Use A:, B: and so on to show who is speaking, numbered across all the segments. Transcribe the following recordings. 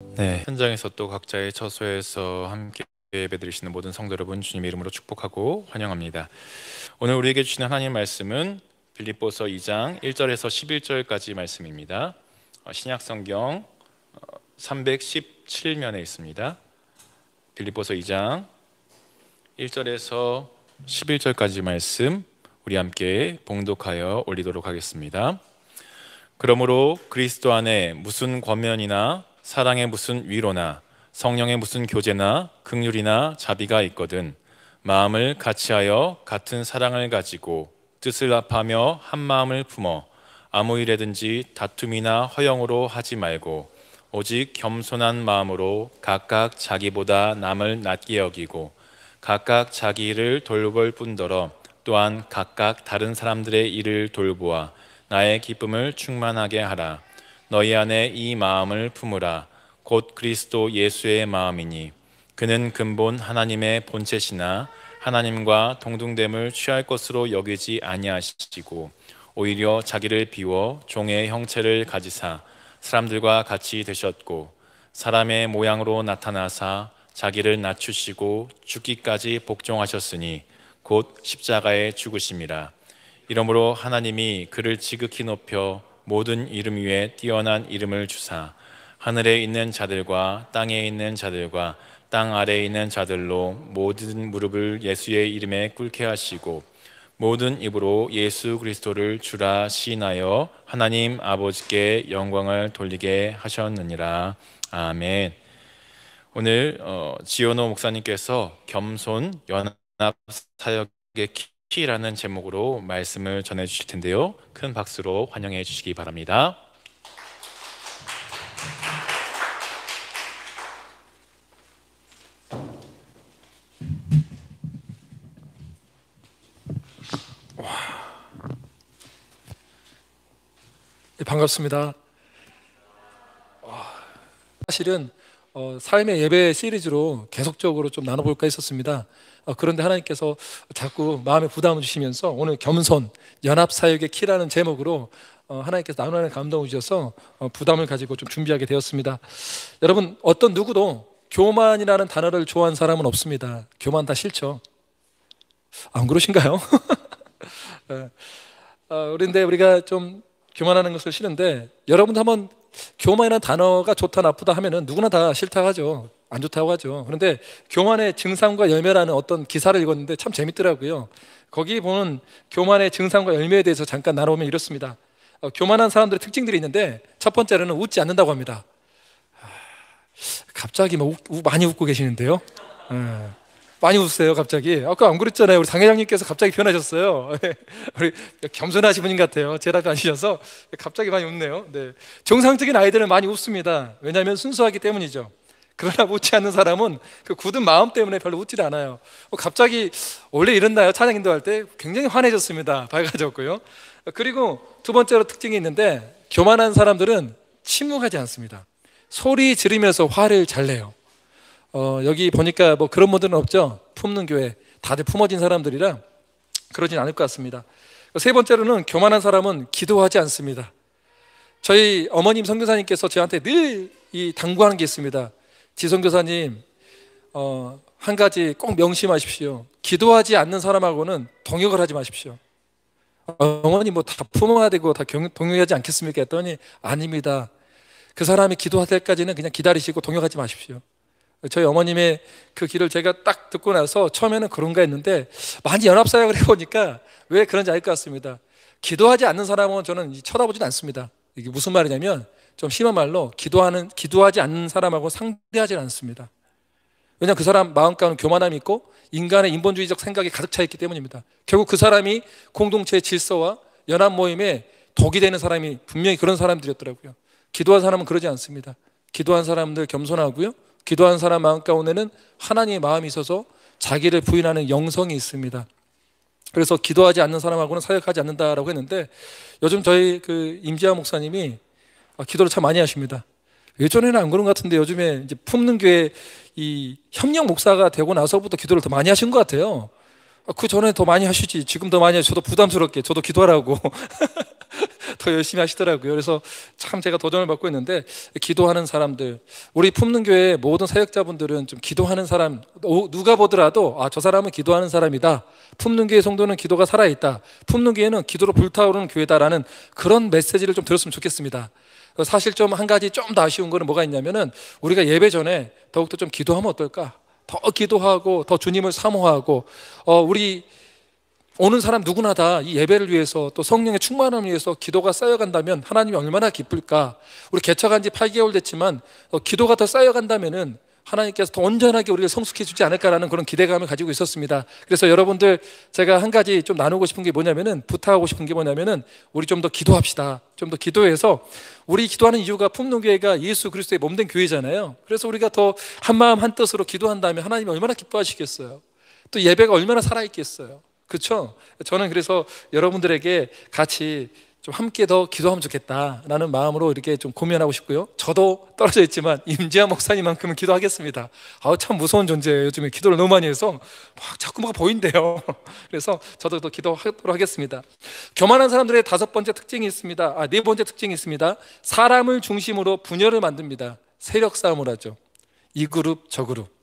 A: 네, 현장에서 또 각자의 처소에서 함께 예배드리시는 모든 성도 여러분, 주님의 이름으로 축복하고 환영합니다. 오늘 우리에게 주시는 하나님 말씀은 빌립보서 2장 1절에서 11절까지 말씀입니다. 신약 성경 317면에 있습니다. 빌립보서 2장 1절에서 11절까지 말씀 우리 함께 봉독하여 올리도록 하겠습니다. 그러므로 그리스도 안에 무슨 권면이나 사랑의 무슨 위로나 성령의 무슨 교제나 긍휼이나 자비가 있거든 마음을 같이하여 같은 사랑을 가지고 뜻을 합하며 한 마음을 품어 아무 일에든지 다툼이나 허영으로 하지 말고 오직 겸손한 마음으로 각각 자기보다 남을 낮게 여기고 각각 자기 일을 돌볼 뿐더러 또한 각각 다른 사람들의 일을 돌보아 나의 기쁨을 충만하게 하라. 너희 안에 이 마음을 품으라. 곧 그리스도 예수의 마음이니 그는 근본 하나님의 본체시나 하나님과 동등됨을 취할 것으로 여기지 아니하시고 오히려 자기를 비워 종의 형체를 가지사 사람들과 같이 되셨고 사람의 모양으로 나타나사 자기를 낮추시고 죽기까지 복종하셨으니 곧 십자가에 죽으심이라. 이러므로 하나님이 그를 지극히 높여 모든 이름 위에 뛰어난 이름을 주사 하늘에 있는 자들과 땅에 있는 자들과 땅 아래에 있는 자들로 모든 무릎을 예수의 이름에 꿇게 하시고 모든 입으로 예수 그리스도를 주라 시인하여 하나님 아버지께 영광을 돌리게 하셨느니라. 아멘. 오늘 지연호 목사님께서 겸손 연합 사역의 키라는 제목으로 말씀을 전해 주실 텐데요. 큰 박수로 환영해 주시기 바랍니다.
B: 네, 반갑습니다. 사실은 삶의 예배 시리즈로 계속적으로 좀 나눠볼까 했었습니다. 그런데 하나님께서 자꾸 마음에 부담을 주시면서 오늘 겸손 연합사역의 키라는 제목으로 하나님께서 나누는 감동을 주셔서 부담을 가지고 좀 준비하게 되었습니다. 여러분, 어떤 누구도 교만이라는 단어를 좋아하는 사람은 없습니다. 교만 다 싫죠? 안 그러신가요? 그런데 우리가 좀 교만하는 것을 싫은데, 여러분도 한번 교만이라는 단어가 좋다 나쁘다 하면은 누구나 다 싫다고 하죠. 안 좋다고 하죠. 그런데 교만의 증상과 열매라는 어떤 기사를 읽었는데 참 재밌더라고요. 거기 보는 교만의 증상과 열매에 대해서 잠깐 나눠보면 이렇습니다. 교만한 사람들의 특징들이 있는데 첫 번째로는 웃지 않는다고 합니다. 갑자기 많이 웃고 계시는데요. 많이 웃으세요 갑자기. 아까 안 그랬잖아요. 우리 당 회장님께서 갑자기 변하셨어요. 우리 겸손하신 분인 것 같아요. 제라도 아니셔서 갑자기 많이 웃네요. 네. 정상적인 아이들은 많이 웃습니다. 왜냐하면 순수하기 때문이죠. 그러나 웃지 않는 사람은 그 굳은 마음 때문에 별로 웃질 않아요. 갑자기 원래 이랬나요? 찬양 인도할 때 굉장히 환해졌습니다. 밝아졌고요. 그리고 두 번째로 특징이 있는데, 교만한 사람들은 침묵하지 않습니다. 소리 지르면서 화를 잘 내요. 여기 보니까 뭐 그런 분들은 없죠. 품는 교회 다들 품어진 사람들이라 그러진 않을 것 같습니다. 세 번째로는 교만한 사람은 기도하지 않습니다. 저희 어머님 선교사님께서 저한테 늘 당부하는 게 있습니다. 지선교사님, 한 가지 꼭 명심하십시오. 기도하지 않는 사람하고는 동역을 하지 마십시오. 어머니 뭐 다 품어야 되고 다 동역하지 않겠습니까? 했더니 아닙니다. 그 사람이 기도할 때까지는 그냥 기다리시고 동역하지 마십시오. 저희 어머님의 그 길을 제가 딱 듣고 나서 처음에는 그런가 했는데 많이 연합사역을 해보니까 왜 그런지 알 것 같습니다. 기도하지 않는 사람은 저는 쳐다보진 않습니다. 이게 무슨 말이냐면, 좀 심한 말로 기도하지 않는 사람하고 상대하지 않습니다. 왜냐하면 그 사람 마음 가운데 교만함이 있고 인간의 인본주의적 생각이 가득 차 있기 때문입니다. 결국 그 사람이 공동체의 질서와 연합 모임에 독이 되는 사람이 분명히 그런 사람들이었더라고요. 기도한 사람은 그러지 않습니다. 기도한 사람들 겸손하고요. 기도한 사람 마음 가운데는 하나님의 마음이 있어서 자기를 부인하는 영성이 있습니다. 그래서 기도하지 않는 사람하고는 사역하지 않는다라고 했는데, 요즘 저희 그 임지아 목사님이 기도를 참 많이 하십니다. 예전에는 안 그런 것 같은데 요즘에 이제 품는 교회 이 협력 목사가 되고 나서부터 기도를 더 많이 하신 것 같아요. 그 전에 더 많이 하시지. 지금 더 많이 하시. 저도 부담스럽게 저도 기도하라고 더 열심히 하시더라고요. 그래서 참 제가 도전을 받고 있는데, 기도하는 사람들, 우리 품는 교회 모든 사역자분들은 좀 기도하는 사람, 누가 보더라도 저 사람은 기도하는 사람이다, 품는 교회 성도는 기도가 살아있다, 품는 교회는 기도로 불타오르는 교회다라는 그런 메시지를 좀 들었으면 좋겠습니다. 사실 좀 한 가지 좀 더 아쉬운 거는 뭐가 있냐면은, 우리가 예배 전에 더욱더 좀 기도하면 어떨까? 더 기도하고 더 주님을 사모하고, 우리 오는 사람 누구나 다 이 예배를 위해서 또 성령의 충만함을 위해서 기도가 쌓여간다면 하나님이 얼마나 기쁠까. 우리 개척한 지 8개월 됐지만 기도가 더 쌓여간다면은 하나님께서 더 온전하게 우리를 성숙해 주지 않을까라는 그런 기대감을 가지고 있었습니다. 그래서 여러분들, 제가 한 가지 좀 나누고 싶은 게 뭐냐면은, 부탁하고 싶은 게 뭐냐면은, 우리 좀 더 기도합시다. 좀 더 기도해서, 우리 기도하는 이유가 품는 교회가 예수 그리스도의 몸된 교회잖아요. 그래서 우리가 더 한마음 한뜻으로 기도한다면 하나님이 얼마나 기뻐하시겠어요. 또 예배가 얼마나 살아있겠어요. 그렇죠? 저는 그래서 여러분들에게 같이 좀 함께 더 기도하면 좋겠다라는 마음으로 이렇게 좀 고민하고 싶고요. 저도 떨어져 있지만 임지아 목사님만큼은 기도하겠습니다. 참 무서운 존재예요. 요즘에 기도를 너무 많이 해서 막 자꾸 뭐가 보인대요. 그래서 저도 더 기도하도록 하겠습니다. 교만한 사람들의 5번째 특징이 있습니다. 4번째 특징이 있습니다. 사람을 중심으로 분열을 만듭니다. 세력 싸움을 하죠. 이 그룹 저 그룹.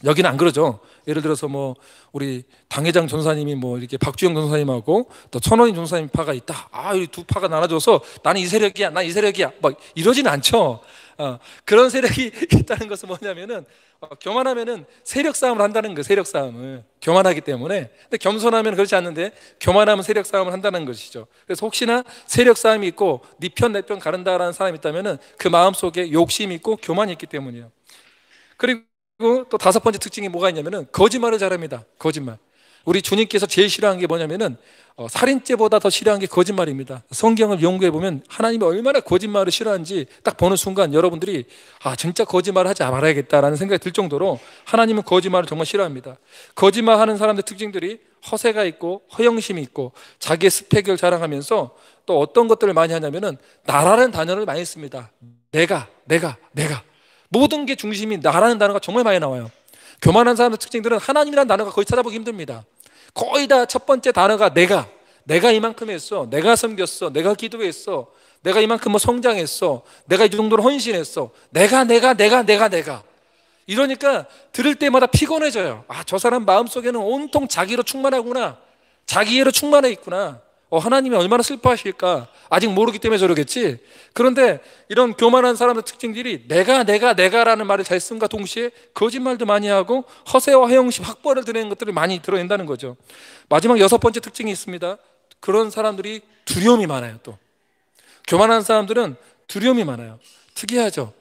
B: 여기는 안 그러죠. 예를 들어서 뭐 우리 당회장 전사님이 뭐 이렇게 박주영 전사님하고 또 천원인 전사님 파가 있다. 이 두 파가 나눠져서 나는 이 세력이야, 난 이 세력이야, 막 이러지는 않죠. 그런 세력이 있다는 것은 뭐냐면은, 교만하면은 세력 싸움을 한다는 거예요. 세력 싸움을, 교만하기 때문에. 근데 겸손하면 그렇지 않는데, 교만하면 세력 싸움을 한다는 것이죠. 그래서 혹시나 세력 싸움이 있고 네 편 내 편 가른다라는 사람이 있다면은 그 마음 속에 욕심이 있고 교만이 있기 때문이에요. 그리고 또 5번째 특징이 뭐가 있냐면은, 거짓말을 잘합니다. 거짓말. 우리 주님께서 제일 싫어하는 게 뭐냐면은, 살인죄보다 더 싫어하는 게 거짓말입니다. 성경을 연구해 보면 하나님이 얼마나 거짓말을 싫어하는지 딱 보는 순간 여러분들이 진짜 거짓말을 하지 말아야겠다라는 생각이 들 정도로 하나님은 거짓말을 정말 싫어합니다. 거짓말하는 사람들 특징들이 허세가 있고 허영심이 있고 자기의 스펙을 자랑하면서 또 어떤 것들을 많이 하냐면은, 나라는 단어를 많이 씁니다. 내가 모든 게 중심이 나라는 단어가 정말 많이 나와요. 교만한 사람의 특징들은 하나님이라는 단어가 거의 찾아보기 힘듭니다. 거의 다 첫 번째 단어가 내가 이만큼 했어, 내가 섬겼어, 내가 기도했어, 내가 이만큼 뭐 성장했어, 내가 이 정도로 헌신했어, 내가 이러니까 들을 때마다 피곤해져요. 저 사람 마음속에는 온통 자기로 충만하구나, 자기애로 충만해 있구나. 하나님이 얼마나 슬퍼하실까. 아직 모르기 때문에 저러겠지. 그런데 이런 교만한 사람의 특징들이 내가라는 말을 잘 쓴과 동시에 거짓말도 많이 하고 허세와 허영심, 확보를 드러내는 것들을 많이 드러낸다는 거죠. 마지막 6번째 특징이 있습니다. 그런 사람들이 두려움이 많아요. 또 교만한 사람들은 두려움이 많아요. 특이하죠.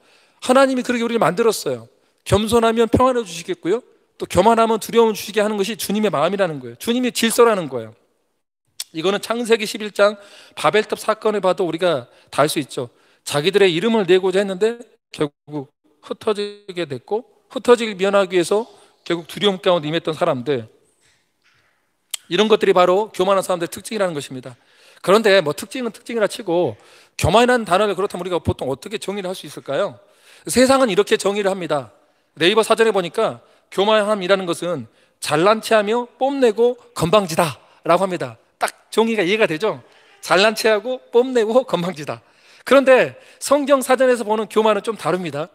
B: 하나님이 그렇게 우리를 만들었어요. 겸손하면 평안을 주시겠고요, 또 교만하면 두려움을 주시게 하는 것이 주님의 마음이라는 거예요. 주님의 질서라는 거예요. 이거는 창세기 11장 바벨탑 사건을 봐도 우리가 다 알 수 있죠. 자기들의 이름을 내고자 했는데 결국 흩어지게 됐고, 흩어지길 면하기 위해서 결국 두려움 가운데 임했던 사람들, 이런 것들이 바로 교만한 사람들의 특징이라는 것입니다. 그런데 뭐 특징은 특징이라 치고 교만이라는 단어를 그렇다면 우리가 보통 어떻게 정의를 할 수 있을까요? 세상은 이렇게 정의를 합니다. 네이버 사전에 보니까 교만함이라는 것은 잘난 체하며 뽐내고 건방지다 라고 합니다. 딱 정의가 이해가 되죠? 잘난 체하고 뽐내고 건방지다. 그런데 성경 사전에서 보는 교만은 좀 다릅니다.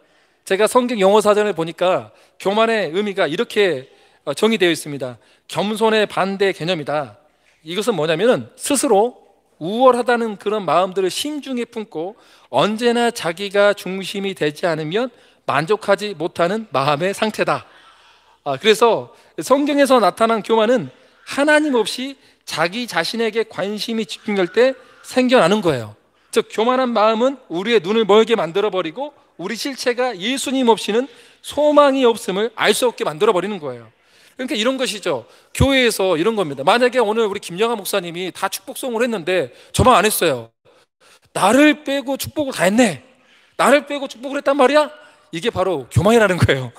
B: 제가 성경 영어 사전을 보니까 교만의 의미가 이렇게 정의되어 있습니다. 겸손의 반대 개념이다. 이것은 뭐냐면은, 스스로 우월하다는 그런 마음들을 심중에 품고 언제나 자기가 중심이 되지 않으면 만족하지 못하는 마음의 상태다. 그래서 성경에서 나타난 교만은 하나님 없이 자기 자신에게 관심이 집중될 때 생겨나는 거예요. 즉, 교만한 마음은 우리의 눈을 멀게 만들어버리고 우리 실체가 예수님 없이는 소망이 없음을 알 수 없게 만들어버리는 거예요. 그러니까 이런 것이죠. 교회에서 이런 겁니다. 만약에 오늘 우리 김영하 목사님이 다 축복송을 했는데 저만 안 했어요. 나를 빼고 축복을 다 했네, 나를 빼고 축복을 했단 말이야? 이게 바로 교만이라는 거예요.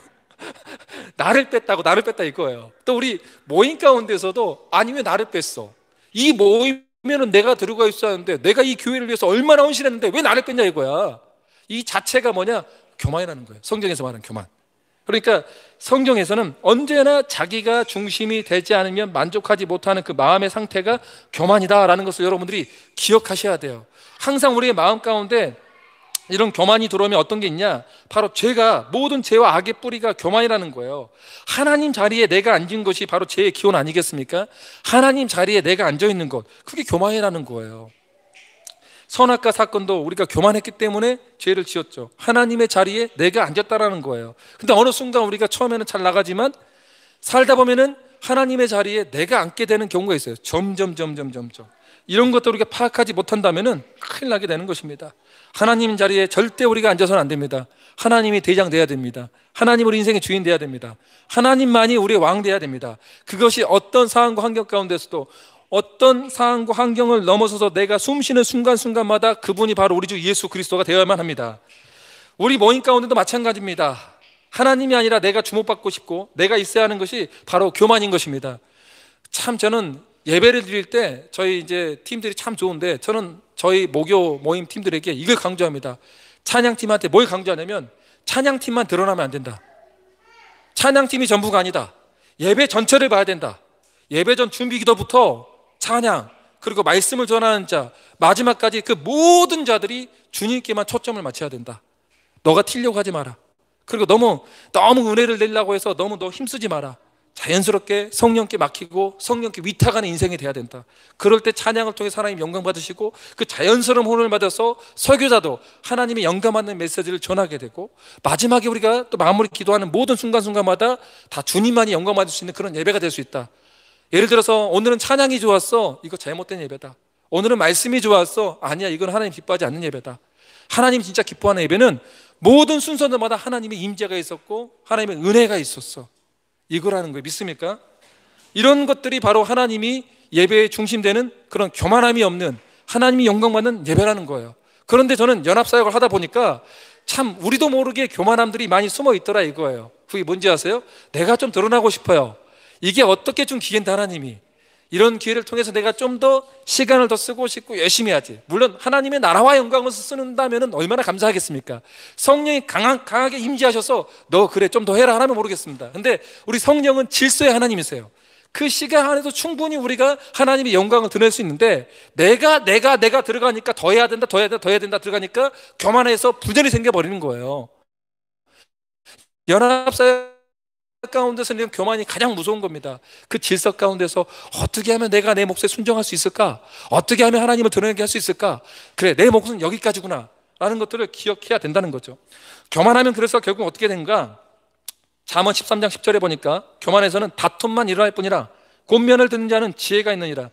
B: 나를 뺐다 이거예요. 또 우리 모임 가운데서도, 아니 왜 나를 뺐어? 이 모임에는 내가 들어가 있었는데, 내가 이 교회를 위해서 얼마나 헌신했는데 왜 나를 뺐냐 이거야. 이 자체가 뭐냐? 교만이라는 거예요. 성경에서 말하는 교만. 그러니까 성경에서는 언제나 자기가 중심이 되지 않으면 만족하지 못하는 그 마음의 상태가 교만이다라는 것을 여러분들이 기억하셔야 돼요. 항상 우리의 마음 가운데 이런 교만이 들어오면 어떤 게 있냐? 바로 죄가, 모든 죄와 악의 뿌리가 교만이라는 거예요. 하나님 자리에 내가 앉은 것이 바로 죄의 기원 아니겠습니까? 하나님 자리에 내가 앉아 있는 것, 그게 교만이라는 거예요. 선악과 사건도 우리가 교만했기 때문에 죄를 지었죠. 하나님의 자리에 내가 앉았다라는 거예요. 근데 어느 순간 우리가 처음에는 잘 나가지만 살다 보면은 하나님의 자리에 내가 앉게 되는 경우가 있어요. 점점 이런 것도 우리가 파악하지 못한다면은 큰일 나게 되는 것입니다. 하나님 자리에 절대 우리가 앉아서는 안 됩니다. 하나님이 대장 돼야 됩니다. 하나님 우리 인생의 주인 돼야 됩니다. 하나님만이 우리의 왕 돼야 됩니다. 그것이 어떤 상황과 환경 가운데서도, 어떤 상황과 환경을 넘어서서 내가 숨쉬는 순간순간마다 그분이 바로 우리 주 예수 그리스도가 되어야만 합니다. 우리 모임 가운데도 마찬가지입니다. 하나님이 아니라 내가 주목받고 싶고 내가 있어야 하는 것이 바로 교만인 것입니다. 참 저는 예배를 드릴 때 저희 이제 팀들이 참 좋은데, 저는 저희 목요 모임 팀들에게 이걸 강조합니다. 찬양팀한테 뭘 강조하냐면, 찬양팀만 드러나면 안 된다. 찬양팀이 전부가 아니다. 예배 전체를 봐야 된다. 예배 전 준비 기도부터 찬양, 그리고 말씀을 전하는 자, 마지막까지 그 모든 자들이 주님께만 초점을 맞춰야 된다. 너가 튀려고 하지 마라. 그리고 너무 은혜를 내려고 해서 너무 너 힘쓰지 마라. 자연스럽게 성령께 맡기고 성령께 위탁하는 인생이 돼야 된다. 그럴 때 찬양을 통해 하나님 영광 받으시고, 그 자연스러운 호응을 받아서 설교자도 하나님의 영감 받는 메시지를 전하게 되고, 마지막에 우리가 또 마무리 기도하는 모든 순간순간마다 다 주님만이 영광 받을 수 있는 그런 예배가 될 수 있다. 예를 들어서 오늘은 찬양이 좋았어, 이거 잘못된 예배다. 오늘은 말씀이 좋았어, 아니야, 이건 하나님 기뻐하지 않는 예배다. 하나님 진짜 기뻐하는 예배는 모든 순서마다 하나님의 임재가 있었고 하나님의 은혜가 있었어, 이거라는 거예요. 믿습니까? 이런 것들이 바로 하나님이 예배의 중심되는 그런 교만함이 없는, 하나님이 영광받는 예배라는 거예요. 그런데 저는 연합사역을 하다 보니까 참 우리도 모르게 교만함들이 많이 숨어 있더라 이거예요. 그게 뭔지 아세요? 내가 좀 드러나고 싶어요. 이게 어떻게 좀 기회인데, 하나님이 이런 기회를 통해서 내가 좀 더 시간을 더 쓰고 싶고 열심히 해야지. 물론 하나님의 나라와 영광을 쓰는다면 얼마나 감사하겠습니까? 성령이 강하게 임재하셔서 너 그래 좀 더 해라 하면 모르겠습니다. 근데 우리 성령은 질서의 하나님이세요. 그 시간 안에도 충분히 우리가 하나님의 영광을 드러낼 수 있는데, 내가 들어가니까 더 해야 된다 들어가니까 교만해서 분열이 생겨버리는 거예요. 연합사역 가운데서는 교만이 가장 무서운 겁니다. 그 질서 가운데서 어떻게 하면 내가 내 몫에 순종할 수 있을까? 어떻게 하면 하나님을 드러내게 할 수 있을까? 그래, 내 몫은 여기까지구나 라는 것들을 기억해야 된다는 거죠. 교만하면 그래서 결국 어떻게 되는가? 잠언 13장 10절에 보니까 교만에서는 다툼만 일어날 뿐이라 권면을 듣는 자는 지혜가 있느니라.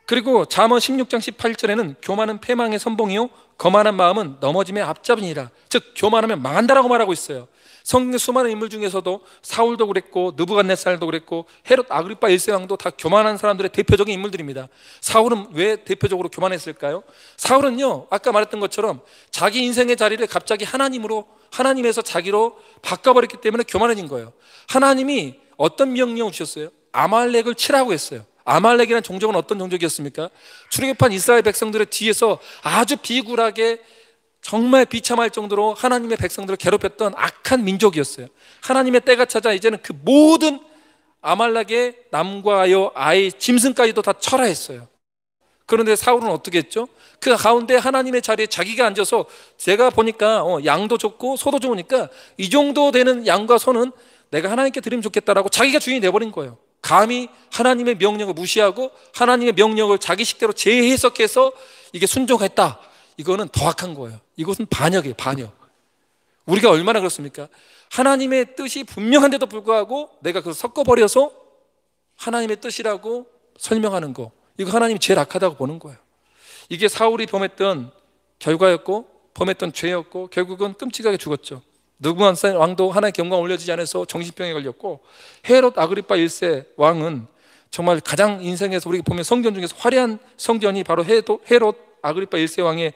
B: 그리고 잠언 16장 18절에는 교만은 패망의 선봉이요 거만한 마음은 넘어짐의 앞잡이니라. 즉 교만하면 망한다라고 말하고 있어요. 성경의 수많은 인물 중에서도 사울도 그랬고 느부갓네살도 그랬고 헤롯 아그리파 1세 왕도 다 교만한 사람들의 대표적인 인물들입니다. 사울은 왜 대표적으로 교만했을까요? 사울은요, 아까 말했던 것처럼 자기 인생의 자리를 갑자기 하나님에서 자기로 바꿔버렸기 때문에 교만해진 거예요. 하나님이 어떤 명령을 주셨어요? 아말렉을 치라고 했어요. 아말렉이라는 종족은 어떤 종족이었습니까? 출애굽한 이스라엘 백성들의 뒤에서 아주 비굴하게 정말 비참할 정도로 하나님의 백성들을 괴롭혔던 악한 민족이었어요. 하나님의 때가 찾아 이제는 그 모든 아말렉의 남과 여, 아이, 짐승까지도 다 철하했어요. 그런데 사울은 어떻게 했죠? 그 가운데 하나님의 자리에 자기가 앉아서, 제가 보니까 양도 좋고 소도 좋으니까 이 정도 되는 양과 소는 내가 하나님께 드리면 좋겠다라고 자기가 주인이 돼버린 거예요. 감히 하나님의 명령을 무시하고 하나님의 명령을 자기 식대로 재해석해서 이게 순종했다. 이거는 더 악한 거예요. 이것은 반역이에요, 반역. 우리가 얼마나 그렇습니까? 하나님의 뜻이 분명한데도 불구하고 내가 그걸 섞어버려서 하나님의 뜻이라고 설명하는 거, 이거 하나님이 제일 악하다고 보는 거예요. 이게 사울이 범했던 결과였고 범했던 죄였고 결국은 끔찍하게 죽었죠. 느부갓네살 왕도 하나님께 영광 올려지지 않아서 정신병에 걸렸고, 헤롯 아그리파 1세 왕은 정말 가장 인생에서 우리가 보면 성전 중에서 화려한 성전이 바로 헤롯 아그리파 1세 왕의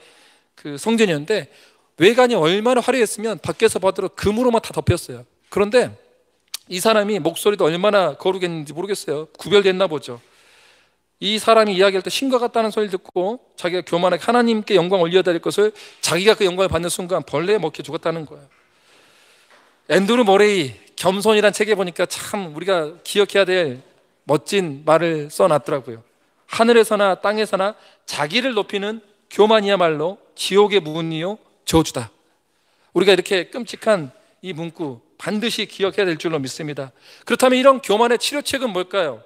B: 그 성전이었는데, 외관이 얼마나 화려했으면 밖에서 봐도 금으로만 다 덮였어요. 그런데 이 사람이 목소리도 얼마나 거룩했는지 모르겠어요. 구별됐나 보죠. 이 사람이 이야기할 때 신과 같다는 소리를 듣고 자기가 교만하게 하나님께 영광 올려야 될 것을 자기가 그 영광을 받는 순간 벌레에 먹혀 죽었다는 거예요. 앤드루 모레이 겸손이란 책에 보니까 참 우리가 기억해야 될 멋진 말을 써놨더라고요. 하늘에서나 땅에서나 자기를 높이는 교만이야말로 지옥의 문이요 저주다. 우리가 이렇게 끔찍한 이 문구 반드시 기억해야 될 줄로 믿습니다. 그렇다면 이런 교만의 치료책은 뭘까요?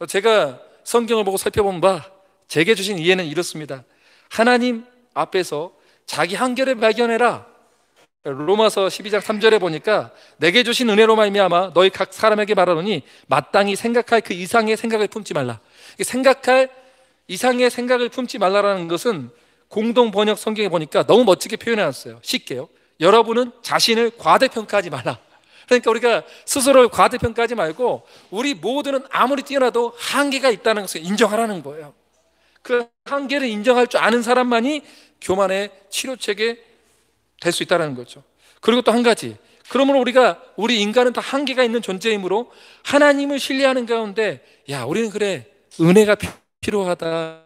B: 제가 성경을 보고 살펴본 바 제게 주신 이해는 이렇습니다. 하나님 앞에서 자기 한계를 발견해라. 로마서 12장 3절에 보니까 내게 주신 은혜로 말미암아 너희 각 사람에게 말하노니 마땅히 생각할 그 이상의 생각을 품지 말라. 생각할 이상의 생각을 품지 말라라는 것은 공동 번역 성경에 보니까 너무 멋지게 표현해놨어요. 쉽게요. 여러분은 자신을 과대평가하지 말라. 그러니까 우리가 스스로를 과대평가하지 말고 우리 모두는 아무리 뛰어나도 한계가 있다는 것을 인정하라는 거예요. 그 한계를 인정할 줄 아는 사람만이 교만의 치료책에 될 수 있다는 거죠. 그리고 또 한 가지, 그러므로 우리 인간은 다 한계가 있는 존재이므로 하나님을 신뢰하는 가운데 우리는 그래 은혜가 필요하다,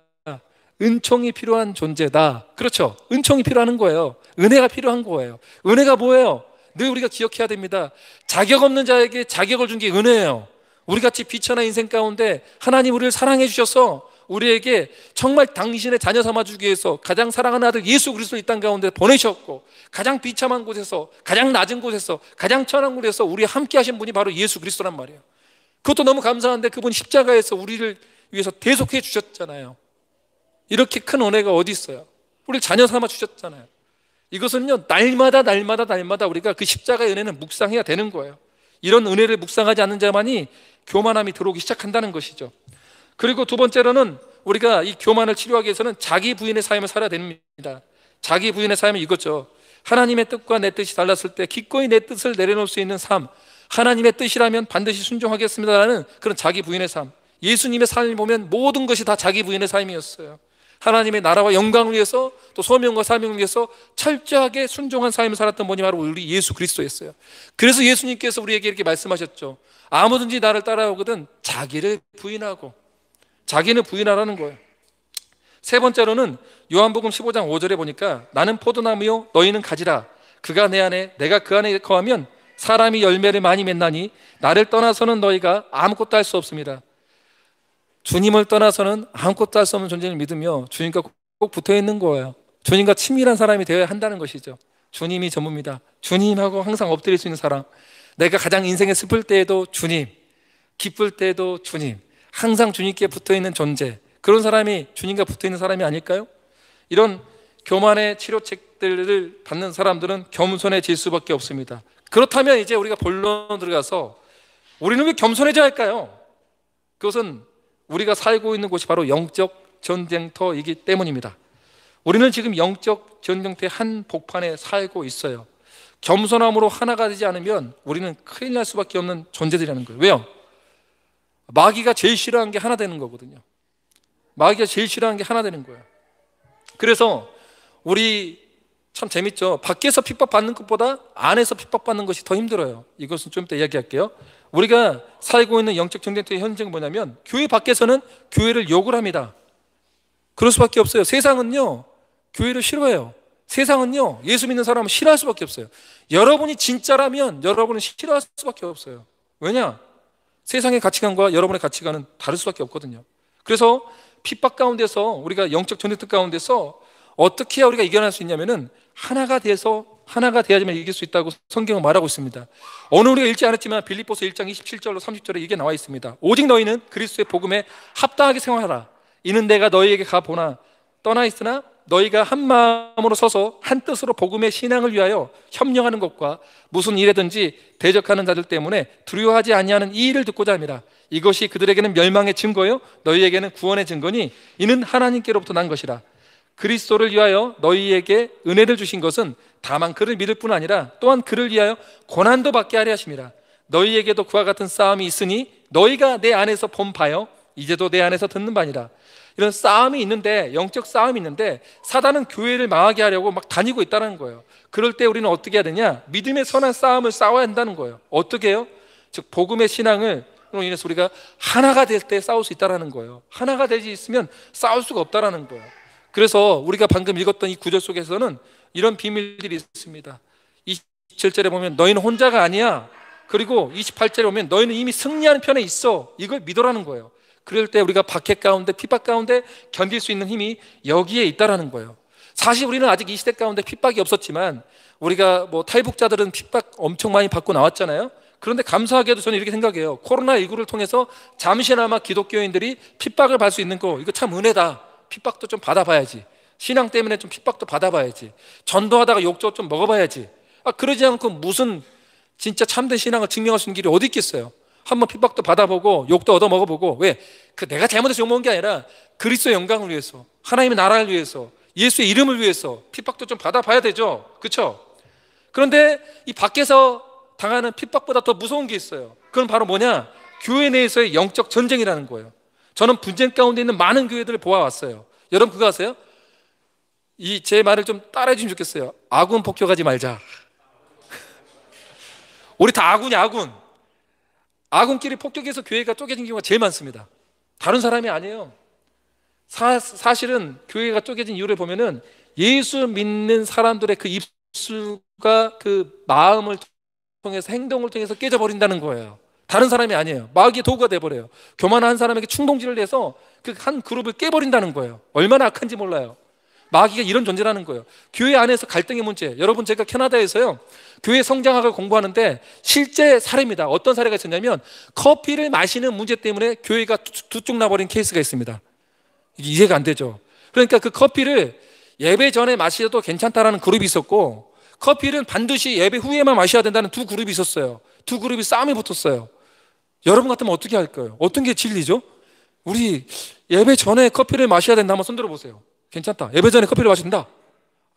B: 은총이 필요한 존재다. 그렇죠. 은총이 필요한 거예요. 은혜가 필요한 거예요. 은혜가 뭐예요? 늘 우리가 기억해야 됩니다. 자격 없는 자에게 자격을 준 게 은혜예요. 우리같이 비천한 인생 가운데 하나님 우리를 사랑해 주셔서 우리에게 정말 당신의 자녀 삼아주기 위해서 가장 사랑하는 아들 예수 그리스도를 이 땅 가운데 보내셨고, 가장 비참한 곳에서, 가장 낮은 곳에서, 가장 천한 곳에서 우리 함께 하신 분이 바로 예수 그리스도란 말이에요. 그것도 너무 감사한데 그분이 십자가에서 우리를 위해서 대속해 주셨잖아요. 이렇게 큰 은혜가 어디 있어요? 우리를 자녀 삼아 주셨잖아요. 이것은요, 날마다 우리가 그 십자가의 은혜는 묵상해야 되는 거예요. 이런 은혜를 묵상하지 않는 자만이 교만함이 들어오기 시작한다는 것이죠. 그리고 두 번째로는 우리가 이 교만을 치료하기 위해서는 자기 부인의 삶을 살아야 됩니다. 자기 부인의 삶은 이거죠. 하나님의 뜻과 내 뜻이 달랐을 때 기꺼이 내 뜻을 내려놓을 수 있는 삶, 하나님의 뜻이라면 반드시 순종하겠습니다라는 그런 자기 부인의 삶. 예수님의 삶을 보면 모든 것이 다 자기 부인의 삶이었어요. 하나님의 나라와 영광을 위해서, 또 소명과 사명을 위해서 철저하게 순종한 삶을 살았던 분이 바로 우리 예수 그리스도였어요. 그래서 예수님께서 우리에게 이렇게 말씀하셨죠. 아무든지 나를 따라오거든 자기를 부인하고, 자기는 부인하라는 거예요. 세 번째로는 요한복음 15장 5절에 보니까 나는 포도나무요 너희는 가지라. 그가 내 안에 내가 그 안에 거하면 사람이 열매를 많이 맺나니 나를 떠나서는 너희가 아무것도 할 수 없습니다. 주님을 떠나서는 아무것도 할 수 없는 존재를 믿으며 주님과 꼭 붙어 있는 거예요. 주님과 친밀한 사람이 되어야 한다는 것이죠. 주님이 전부입니다. 주님하고 항상 엎드릴 수 있는 사람. 내가 가장 인생에 슬플 때에도 주님, 기쁠 때에도 주님, 항상 주님께 붙어있는 존재, 그런 사람이 주님과 붙어있는 사람이 아닐까요? 이런 교만의 치료책들을 받는 사람들은 겸손해질 수밖에 없습니다. 그렇다면 이제 우리가 본론 들어가서 우리는 왜 겸손해져야 할까요? 그것은 우리가 살고 있는 곳이 바로 영적 전쟁터이기 때문입니다. 우리는 지금 영적 전쟁터의 한 복판에 살고 있어요. 겸손함으로 하나가 되지 않으면 우리는 큰일 날 수밖에 없는 존재들이라는 거예요. 왜요? 마귀가 제일 싫어하는 게 하나 되는 거거든요. 마귀가 제일 싫어하는 게 하나 되는 거예요. 그래서 우리 참 재밌죠. 밖에서 핍박받는 것보다 안에서 핍박받는 것이 더 힘들어요. 이것은 좀 이따 이야기할게요. 우리가 살고 있는 영적 전쟁터의 현장은 뭐냐면 교회 밖에서는 교회를 욕을 합니다. 그럴 수밖에 없어요. 세상은요 교회를 싫어해요. 세상은요 예수 믿는 사람은 싫어할 수밖에 없어요. 여러분이 진짜라면 여러분은 싫어할 수밖에 없어요. 왜냐? 세상의 가치관과 여러분의 가치관은 다를 수밖에 없거든요. 그래서 핍박 가운데서 우리가 영적 전쟁터 가운데서 어떻게 해야 우리가 이겨낼 수 있냐면은 하나가 돼야지만 이길 수 있다고 성경은 말하고 있습니다. 오늘 우리가 읽지 않았지만 빌립보서 1장 27절로 30절에 이게 나와 있습니다. 오직 너희는 그리스도의 복음에 합당하게 생활하라. 이는 내가 너희에게 가보나 떠나 있으나 너희가 한 마음으로 서서 한 뜻으로 복음의 신앙을 위하여 협력하는 것과 무슨 일에든지 대적하는 자들 때문에 두려워하지 아니하는 이 일을 듣고자 합니다. 이것이 그들에게는 멸망의 증거요 너희에게는 구원의 증거니 이는 하나님께로부터 난 것이라. 그리스도를 위하여 너희에게 은혜를 주신 것은 다만 그를 믿을 뿐 아니라 또한 그를 위하여 고난도 받게 하려 하심이라. 너희에게도 그와 같은 싸움이 있으니 너희가 내 안에서 본 바요 이제도 내 안에서 듣는 바니라. 이런 싸움이 있는데, 영적 싸움이 있는데 사단은 교회를 망하게 하려고 막 다니고 있다는 거예요. 그럴 때 우리는 어떻게 해야 되냐? 믿음의 선한 싸움을 싸워야 한다는 거예요. 어떻게 해요? 즉 복음의 신앙을 로 인해서 우리가 하나가 될 때 싸울 수 있다는 거예요. 하나가 되지 있으면 싸울 수가 없다는 거예요. 그래서 우리가 방금 읽었던 이 구절 속에서는 이런 비밀들이 있습니다. 이 27절에 보면 너희는 혼자가 아니야. 그리고 28절에 보면 너희는 이미 승리하는 편에 있어. 이걸 믿으라는 거예요. 그럴 때 우리가 박해 가운데, 핍박 가운데 견딜 수 있는 힘이 여기에 있다라는 거예요. 사실 우리는 아직 이 시대 가운데 핍박이 없었지만, 우리가 뭐 탈북자들은 핍박 엄청 많이 받고 나왔잖아요. 그런데 감사하게도 저는 이렇게 생각해요. 코로나19를 통해서 잠시나마 기독교인들이 핍박을 받을 수 있는 거, 이거 참 은혜다. 핍박도 좀 받아봐야지. 신앙 때문에 좀 핍박도 받아봐야지. 전도하다가 욕도 좀 먹어봐야지. 그러지 않고 무슨 진짜 참된 신앙을 증명할 수 있는 길이 어디 있겠어요? 한번 핍박도 받아보고 욕도 얻어 먹어보고. 왜? 내가 잘못해서 욕먹은 게 아니라 그리스도의 영광을 위해서, 하나님의 나라를 위해서, 예수의 이름을 위해서 핍박도 좀 받아봐야 되죠. 그렇죠? 그런데 이 밖에서 당하는 핍박보다 더 무서운 게 있어요. 그건 바로 뭐냐? 교회 내에서의 영적 전쟁이라는 거예요. 저는 분쟁 가운데 있는 많은 교회들을 보아왔어요. 여러분 그거 아세요? 제 말을 좀 따라해 주시면 좋겠어요. 아군 폭격하지 말자. 우리 다 아군이야, 아군. 아군끼리 폭격해서 교회가 쪼개진 경우가 제일 많습니다. 다른 사람이 아니에요. 사실은 교회가 쪼개진 이유를 보면은 예수 믿는 사람들의 그 입술과 그 마음을 통해서, 행동을 통해서 깨져버린다는 거예요. 다른 사람이 아니에요. 마귀의 도구가 돼버려요. 교만한 사람에게 충동질을 해서 그 한 그룹을 깨버린다는 거예요. 얼마나 악한지 몰라요. 마귀가 이런 존재라는 거예요. 교회 안에서 갈등의 문제. 여러분, 제가 캐나다에서요 교회 성장학을 공부하는데 실제 사례입니다. 어떤 사례가 있었냐면, 커피를 마시는 문제 때문에 교회가 두 쪽 나버린 케이스가 있습니다. 이게 이해가 안 되죠. 그러니까 그 커피를 예배 전에 마셔도 괜찮다라는 그룹이 있었고, 커피는 반드시 예배 후에만 마셔야 된다는 두 그룹이 있었어요. 두 그룹이 싸움이 붙었어요. 여러분 같으면 어떻게 할까요? 어떤 게 진리죠? 우리 예배 전에 커피를 마셔야 된다. 한번 손 들어보세요. 괜찮다. 예배 전에 커피를 마신다.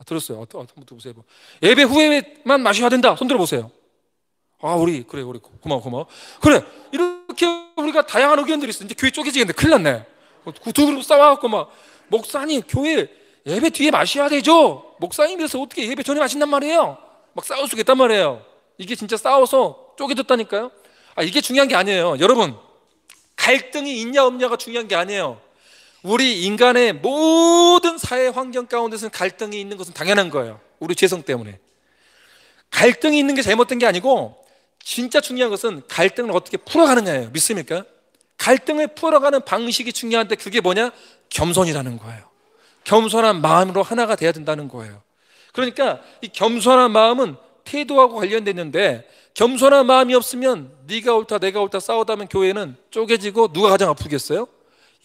B: 들었어요. 한번 들어보세요. 예배 후에만 마셔야 된다. 손 들어보세요. 우리 고마워. 그래, 이렇게 우리가 다양한 의견들이 있어. 이제 교회 쪼개지겠는데 큰일 났네. 두 그룹 싸워갖고 목사님 교회 예배 뒤에 마셔야 되죠. 목사님이라서 어떻게 예배 전에 마신단 말이에요. 막 싸울 수 있단 말이에요. 이게 진짜 싸워서 쪼개졌다니까요. 이게 중요한 게 아니에요. 여러분, 갈등이 있냐 없냐가 중요한 게 아니에요. 우리 인간의 모든 사회 환경 가운데서는 갈등이 있는 것은 당연한 거예요. 우리 죄성 때문에. 갈등이 있는 게 잘못된 게 아니고, 진짜 중요한 것은 갈등을 어떻게 풀어가느냐예요. 믿습니까? 갈등을 풀어가는 방식이 중요한데, 그게 뭐냐? 겸손이라는 거예요. 겸손한 마음으로 하나가 돼야 된다는 거예요. 그러니까 이 겸손한 마음은 태도하고 관련돼 있는데, 겸손한 마음이 없으면 네가 옳다 내가 옳다 싸우다 보면 교회는 쪼개지고 누가 가장 아프겠어요?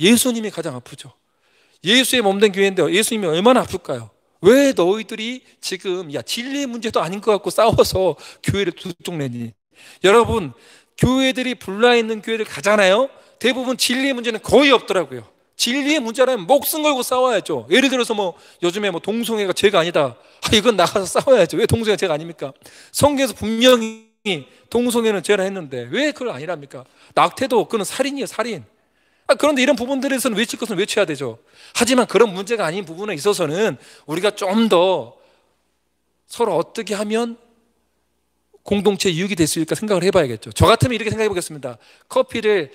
B: 예수님이 가장 아프죠. 예수의 몸된 교회인데 예수님이 얼마나 아플까요? 왜 너희들이 지금 진리의 문제도 아닌 것 같고 싸워서 교회를 두 쪽 내니? 여러분, 교회들이 불나있는 교회를 가잖아요. 대부분 진리의 문제는 거의 없더라고요. 진리의 문제라면 목숨 걸고 싸워야죠. 예를 들어서 요즘에 동성애가 죄가 아니다. 이건 나가서 싸워야죠. 왜 동성애가 죄가 아닙니까? 성경에서 분명히 동성애는 죄라 했는데 왜 그걸 아니랍니까? 낙태도 그건 살인이에요, 살인. 그런데 이런 부분들에서는 외칠 것은 외쳐야 되죠. 하지만 그런 문제가 아닌 부분에 있어서는 우리가 좀 더 서로 어떻게 하면 공동체 이익이 될 수 있을까 생각을 해봐야겠죠. 저 같으면 이렇게 생각해 보겠습니다. 커피를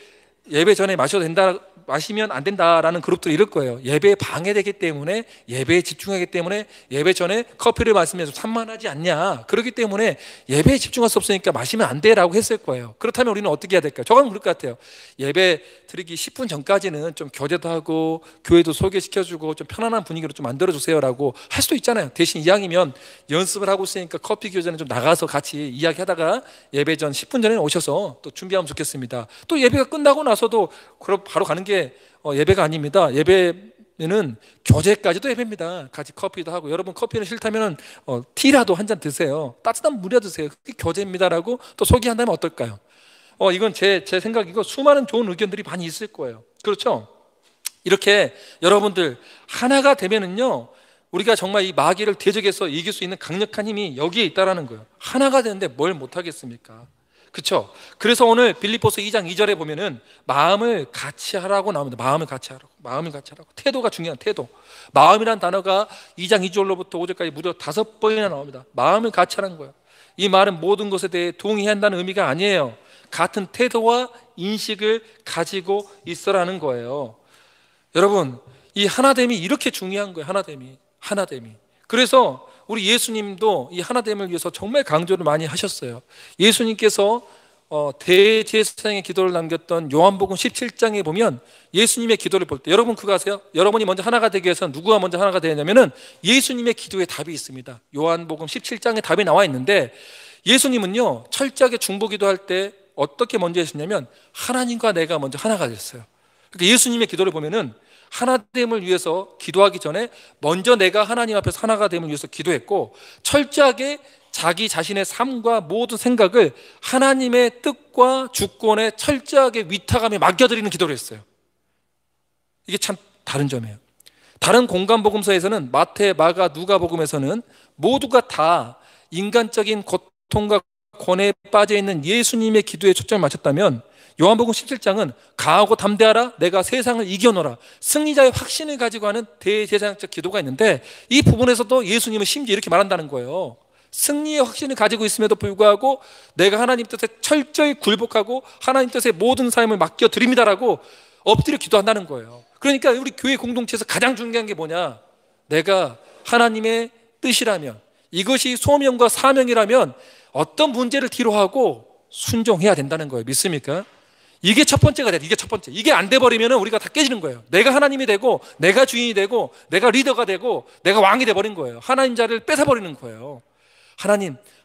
B: 예배 전에 마시면 안 된다라는 그룹들이 이럴 거예요. 예배에 방해되기 때문에, 예배에 집중하기 때문에 예배 전에 커피를 마시면서 산만하지 않냐, 그렇기 때문에 예배에 집중할 수 없으니까 마시면 안 돼라고 했을 거예요. 그렇다면 우리는 어떻게 해야 될까요? 저는 그럴 것 같아요. 예배 드리기 10분 전까지는 좀 교제도 하고 교회도 소개시켜주고 좀 편안한 분위기로 좀 만들어주세요라고 할 수도 있잖아요. 대신 이왕이면 연습을 하고 있으니까 커피 교제는 좀 나가서 같이 이야기하다가 예배 전 10분 전에 오셔서 또 준비하면 좋겠습니다. 또 예배가 끝나고 나서도 바로 가는 게 예배가 아닙니다. 예배는 교제까지도 예배입니다. 같이 커피도 하고, 여러분 커피는 싫다면 티라도 한 잔 드세요. 따뜻한 물이라 드세요. 그게 교제입니다라고 또 소개한다면 어떨까요? 이건 제 생각이고, 수많은 좋은 의견들이 많이 있을 거예요. 그렇죠? 이렇게 여러분들 하나가 되면은요, 우리가 정말 이 마귀를 대적해서 이길 수 있는 강력한 힘이 여기에 있다라는 거예요. 하나가 되는데 뭘 못하겠습니까? 그렇죠? 그래서 오늘 빌립보서 2장 2절에 보면은 마음을 같이 하라고 나옵니다. 마음을 같이 하라고. 태도가 중요한 태도. 마음이란 단어가 2장 2절로부터 5절까지 무려 5번이나 나옵니다. 마음을 같이 하라는 거예요. 이 말은 모든 것에 대해 동의한다는 의미가 아니에요. 같은 태도와 인식을 가지고 있어라는 거예요. 여러분, 이 하나됨이 이렇게 중요한 거예요. 하나됨이. 그래서 우리 예수님도 이 하나됨을 위해서 정말 강조를 많이 하셨어요. 예수님께서 대제사장의 기도를 남겼던 요한복음 17장에 보면 예수님의 기도를 볼 때, 여러분 그거 아세요? 여러분이 먼저 하나가 되기 위해서 누구가 먼저 하나가 되냐면은 예수님의 기도에 답이 있습니다. 요한복음 17장에 답이 나와 있는데, 예수님은요 철저하게 중보기도할 때 어떻게 먼저 했냐면 하나님과 내가 먼저 하나가 됐어요. 그러니까 예수님의 기도를 보면은 하나됨을 위해서 기도하기 전에 먼저 내가 하나님 앞에서 하나가 됨을 위해서 기도했고, 철저하게 자기 자신의 삶과 모든 생각을 하나님의 뜻과 주권에 철저하게 위탁하며 맡겨드리는 기도를 했어요. 이게 참 다른 점이에요. 다른 공간복음서에서는 마태, 마가, 누가복음에서는 모두가 다 인간적인 고통과 권해에 빠져 있는 예수님의 기도에 초점을 맞췄다면, 요한복음 17장은 강하고 담대하라, 내가 세상을 이겨노라, 승리자의 확신을 가지고 하는 대제사장적 기도가 있는데, 이 부분에서도 예수님은 심지어 이렇게 말한다는 거예요. 승리의 확신을 가지고 있음에도 불구하고 내가 하나님 뜻에 철저히 굴복하고 하나님 뜻에 모든 삶을 맡겨드립니다라고 엎드려 기도한다는 거예요. 그러니까 우리 교회 공동체에서 가장 중요한 게 뭐냐, 내가 하나님의 뜻이라면, 이것이 소명과 사명이라면 어떤 문제를 뒤로하고 순종해야 된다는 거예요. 믿습니까? 이게 첫 번째가 돼야 돼. 이게 첫 번째. 이게 안 돼버리면 우리가 다 깨지는 거예요. 내가 하나님이 되고 내가 주인이 되고 내가 리더가 되고 내가 왕이 돼버린 거예요. 하나님 자리를 뺏어버리는 거예요.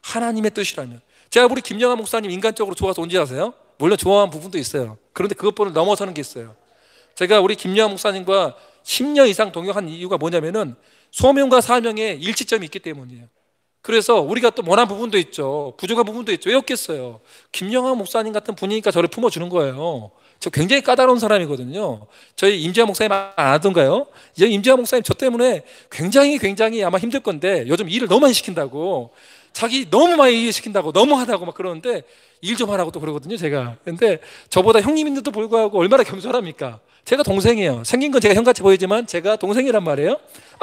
B: 하나님의 뜻이라면. 제가 우리 김영하 목사님 인간적으로 좋아서 온지 아세요? 물론 좋아하는 부분도 있어요. 그런데 그것보다 넘어서는 게 있어요. 제가 우리 김영하 목사님과 10년 이상 동역한 이유가 뭐냐면은 소명과 사명에 일치점이 있기 때문이에요. 그래서 우리가 또 원한 부분도 있죠. 부족한 부분도 있죠. 왜 없겠어요? 김영하 목사님 같은 분이니까 저를 품어주는 거예요. 저 굉장히 까다로운 사람이거든요. 저희 임지아 목사님 안 하던가요? 이제 임지아 목사님 저 때문에 굉장히 아마 힘들 건데, 요즘 일을 너무 많이 시킨다고, 자기 너무 많이 일시킨다고, 너무 하다고 막 그러는데 일 좀 하라고 또 그러거든요, 제가. 근데 저보다 형님인데도 불구하고 얼마나 겸손합니까? 제가 동생이에요. 생긴 건 제가 형같이 보이지만 제가 동생이란 말이에요.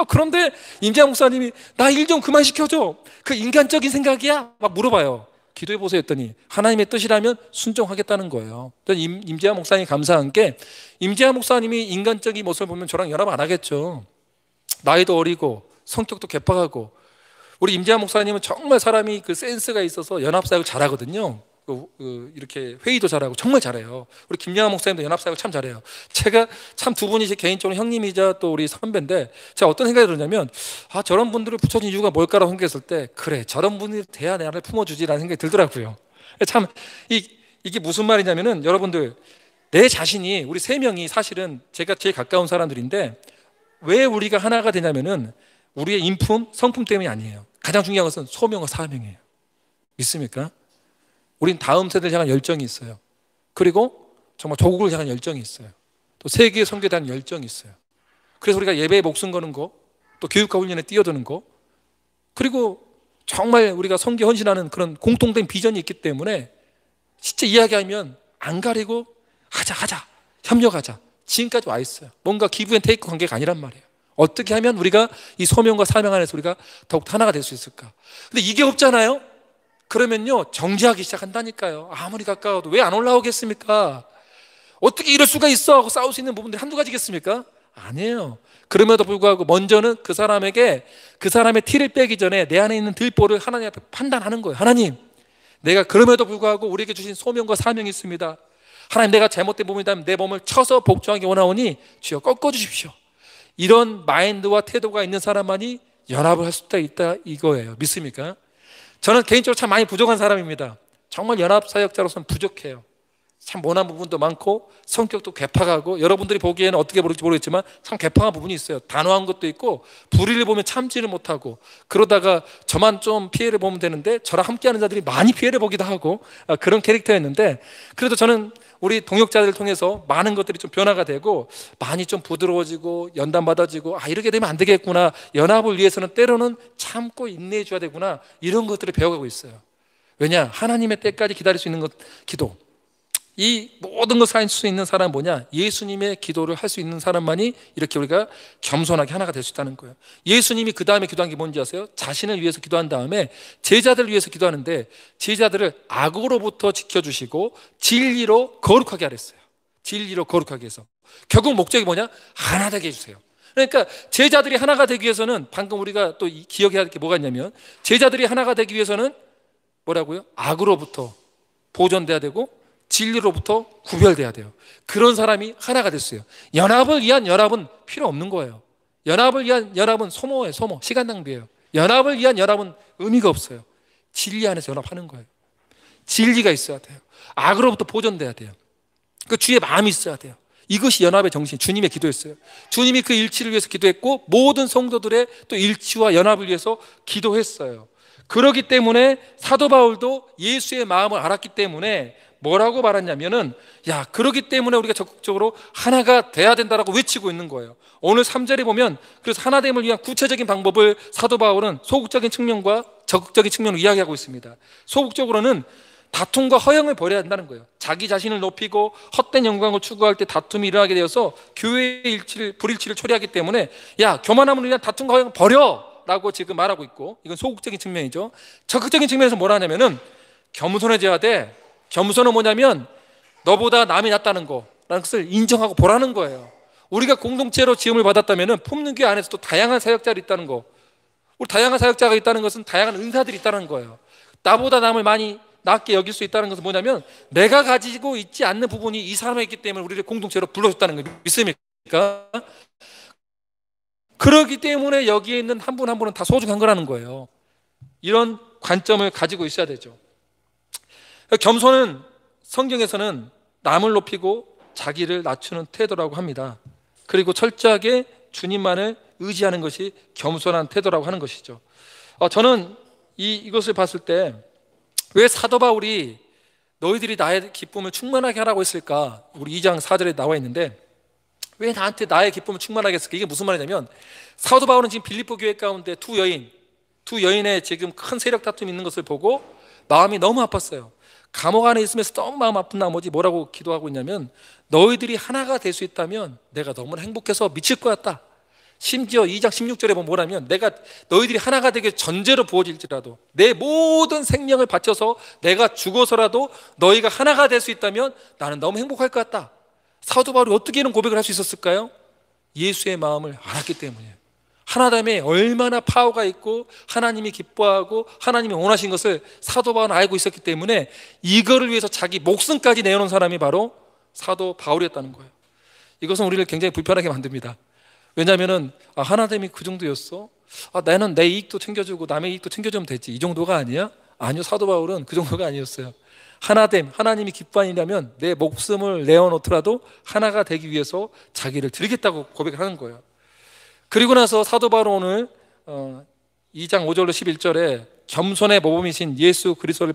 B: 그런데 임지아 목사님이 나 일 좀 그만 시켜줘, 그 인간적인 생각이야? 막 물어봐요. 기도해 보세요 했더니 하나님의 뜻이라면 순종하겠다는 거예요. 임지아 목사님이 감사한 게, 임지아 목사님이 인간적인 모습을 보면 저랑 연합 안 하겠죠. 나이도 어리고 성격도 개팍하고. 우리 임지아 목사님은 정말 사람이 그 센스가 있어서 연합사역을 잘하거든요. 이렇게 회의도 잘하고 정말 잘해요. 우리 김영하 목사님도 연합사역 참 잘해요. 제가 참 두 분이 제 개인적으로 형님이자 또 우리 선배인데, 제가 어떤 생각이 들었냐면, 저런 분들을 붙여준 이유가 뭘까라고 생각했을 때, 그래 저런 분이 돼야 나를 품어주지라는 생각이 들더라고요. 참 이게 무슨 말이냐면은, 여러분들 내 자신이, 우리 세 명이 사실은 제가 제일 가까운 사람들인데, 왜 우리가 하나가 되냐면은 우리의 인품, 성품 때문이 아니에요. 가장 중요한 것은 소명과 사명이에요. 믿습니까? 우린 다음 세대를 향한 열정이 있어요. 그리고 정말 조국을 향한 열정이 있어요. 또 세계의 선교에 대한 열정이 있어요. 그래서 우리가 예배에 목숨 거는 거, 또 교육과 훈련에 뛰어드는 거, 그리고 정말 우리가 선교 헌신하는 그런 공통된 비전이 있기 때문에 진짜 이야기하면 안 가리고 하자 협력하자, 지금까지 와 있어요. 뭔가 기브 앤 테이크 관계가 아니란 말이에요. 어떻게 하면 우리가 이 소명과 사명 안에서 우리가 더욱 하나가 될 수 있을까? 근데 이게 없잖아요. 그러면요 정지하기 시작한다니까요. 아무리 가까워도 왜 안 올라오겠습니까? 어떻게 이럴 수가 있어 하고 싸울 수 있는 부분들이 한두 가지겠습니까? 아니에요. 그럼에도 불구하고 먼저는 그 사람에게, 그 사람의 티를 빼기 전에 내 안에 있는 들보를 하나님 앞에 판단하는 거예요. 하나님, 내가 그럼에도 불구하고 우리에게 주신 소명과 사명이 있습니다. 하나님, 내가 잘못된 부분이라면 내 몸을 쳐서 복종하기 원하오니 주여 꺾어주십시오. 이런 마인드와 태도가 있는 사람만이 연합을 할 수 있다 이거예요. 믿습니까? 저는 개인적으로 참 많이 부족한 사람입니다. 정말 연합사역자로서는 부족해요. 참 모난 부분도 많고 성격도 괴팍하고, 여러분들이 보기에는 어떻게 모를지 모르겠지만 참 괴팍한 부분이 있어요. 단호한 것도 있고, 불의를 보면 참지를 못하고, 그러다가 저만 좀 피해를 보면 되는데 저랑 함께하는 자들이 많이 피해를 보기도 하고, 그런 캐릭터였는데, 그래도 저는 우리 동역자들을 통해서 많은 것들이 좀 변화가 되고 많이 좀 부드러워지고 연단받아지고, 이렇게 되면 안 되겠구나, 연합을 위해서는 때로는 참고 인내해 줘야 되구나, 이런 것들을 배워가고 있어요. 왜냐? 하나님의 때까지 기다릴 수 있는 것, 기도. 이 모든 것을 할 수 있는 사람은 뭐냐? 예수님의 기도를 할 수 있는 사람만이 이렇게 우리가 겸손하게 하나가 될 수 있다는 거예요. 예수님이 그 다음에 기도한 게 뭔지 아세요? 자신을 위해서 기도한 다음에 제자들을 위해서 기도하는데, 제자들을 악으로부터 지켜주시고 진리로 거룩하게 하랬어요. 진리로 거룩하게 해서 결국 목적이 뭐냐? 하나 되게 해주세요. 그러니까 제자들이 하나가 되기 위해서는, 방금 우리가 또 기억해야 할 게 뭐가 있냐면, 제자들이 하나가 되기 위해서는 뭐라고요? 악으로부터 보존돼야 되고 진리로부터 구별돼야 돼요. 그런 사람이 하나가 됐어요. 연합을 위한 연합은 필요 없는 거예요. 연합을 위한 연합은 소모예요. 소모, 시간 낭비예요. 연합을 위한 연합은 의미가 없어요. 진리 안에서 연합하는 거예요. 진리가 있어야 돼요. 악으로부터 보존돼야 돼요. 그 주의 마음이 있어야 돼요. 이것이 연합의 정신, 주님의 기도였어요. 주님이 그 일치를 위해서 기도했고 모든 성도들의 또 일치와 연합을 위해서 기도했어요. 그렇기 때문에 사도 바울도 예수의 마음을 알았기 때문에 뭐라고 말했냐면은, 야, 그렇기 때문에 우리가 적극적으로 하나가 돼야 된다라고 외치고 있는 거예요. 오늘 3절에 보면, 그래서 하나됨을 위한 구체적인 방법을 사도 바울은 소극적인 측면과 적극적인 측면으로 이야기하고 있습니다. 소극적으로는 다툼과 허영을 버려야 한다는 거예요. 자기 자신을 높이고 헛된 영광을 추구할 때 다툼이 일어나게 되어서 교회의 불일치를 초래하기 때문에, 야, 교만함을 위한 다툼과 허영 버려! 라고 지금 말하고 있고, 이건 소극적인 측면이죠. 적극적인 측면에서 뭐라 하냐면은, 겸손해져야 돼. 겸손은 뭐냐면 너보다 남이 낫다는 거라는 것을 인정하고 보라는 거예요. 우리가 공동체로 지음을 받았다면 품는 교회 안에서 또 다양한 사역자들이 있다는 거, 우리 다양한 사역자가 있다는 것은 다양한 은사들이 있다는 거예요. 나보다 남을 많이 낫게 여길 수 있다는 것은 뭐냐면, 내가 가지고 있지 않는 부분이 이 사람에 있기 때문에 우리를 공동체로 불러줬다는 거예요. 믿습니까? 그렇기 때문에 여기에 있는 한 분 한 분은 다 소중한 거라는 거예요. 이런 관점을 가지고 있어야 되죠. 겸손은 성경에서는 남을 높이고 자기를 낮추는 태도라고 합니다. 그리고 철저하게 주님만을 의지하는 것이 겸손한 태도라고 하는 것이죠. 저는 이것을 봤을 때, 왜 사도 바울이 너희들이 나의 기쁨을 충만하게 하라고 했을까? 우리 2장 4절에 나와 있는데, 왜 나한테 나의 기쁨을 충만하게 했을까? 이게 무슨 말이냐면, 사도 바울은 지금 빌립보 교회 가운데 두 여인의 지금 큰 세력 다툼이 있는 것을 보고 마음이 너무 아팠어요. 감옥 안에 있으면서 너무 마음 아픈 나머지 뭐라고 기도하고 있냐면, 너희들이 하나가 될 수 있다면 내가 너무나 행복해서 미칠 것 같다. 심지어 2장 16절에 보면 뭐라면, 내가 너희들이 하나가 되게 전제로 부어질지라도 내 모든 생명을 바쳐서 내가 죽어서라도 너희가 하나가 될 수 있다면 나는 너무 행복할 것 같다. 사도 바울이 어떻게 이런 고백을 할 수 있었을까요? 예수의 마음을 알았기 때문이에요. 하나됨에 얼마나 파워가 있고 하나님이 기뻐하고 하나님이 원하신 것을 사도 바울은 알고 있었기 때문에 이거를 위해서 자기 목숨까지 내어놓은 사람이 바로 사도 바울이었다는 거예요. 이것은 우리를 굉장히 불편하게 만듭니다. 왜냐하면 하나됨이 그 정도였어? 나는 내 이익도 챙겨주고 남의 이익도 챙겨주면 됐지, 이 정도가 아니야? 아니요, 사도 바울은 그 정도가 아니었어요. 하나됨, 하나님이 기뻐하니라면 내 목숨을 내어놓더라도 하나가 되기 위해서 자기를 드리겠다고 고백을 하는 거예요. 그리고 나서 사도 바울은 오늘 2장 5절로 11절에 겸손의 모범이신 예수 그리스도를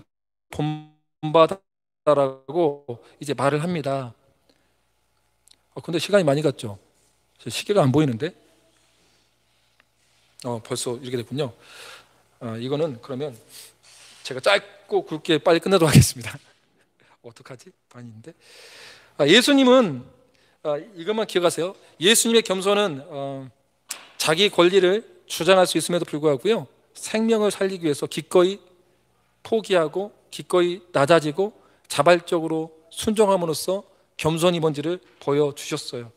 B: 본받아라고 이제 말을 합니다. 근데 시간이 많이 갔죠? 시계가 안 보이는데? 벌써 이렇게 됐군요. 이거는 그러면 제가 짧고 굵게 빨리 끝내도록 하겠습니다. 어떡하지? 아닌데. 예수님은 이것만 기억하세요. 예수님의 겸손은 자기 권리를 주장할 수 있음에도 불구하고요, 생명을 살리기 위해서 기꺼이 포기하고 기꺼이 낮아지고 자발적으로 순종함으로써 겸손이 뭔지를 보여주셨어요.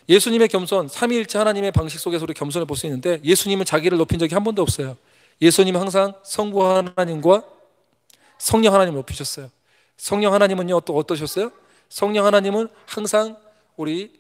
B: 예수님의 겸손, 삼위일체 하나님의 방식 속에서 우리 겸손을 볼 수 있는데, 예수님은 자기를 높인 적이 한 번도 없어요. 예수님은 항상 성부 하나님과 성령 하나님을 높이셨어요. 성령 하나님은요 또 어떠셨어요? 성령 하나님은 항상 우리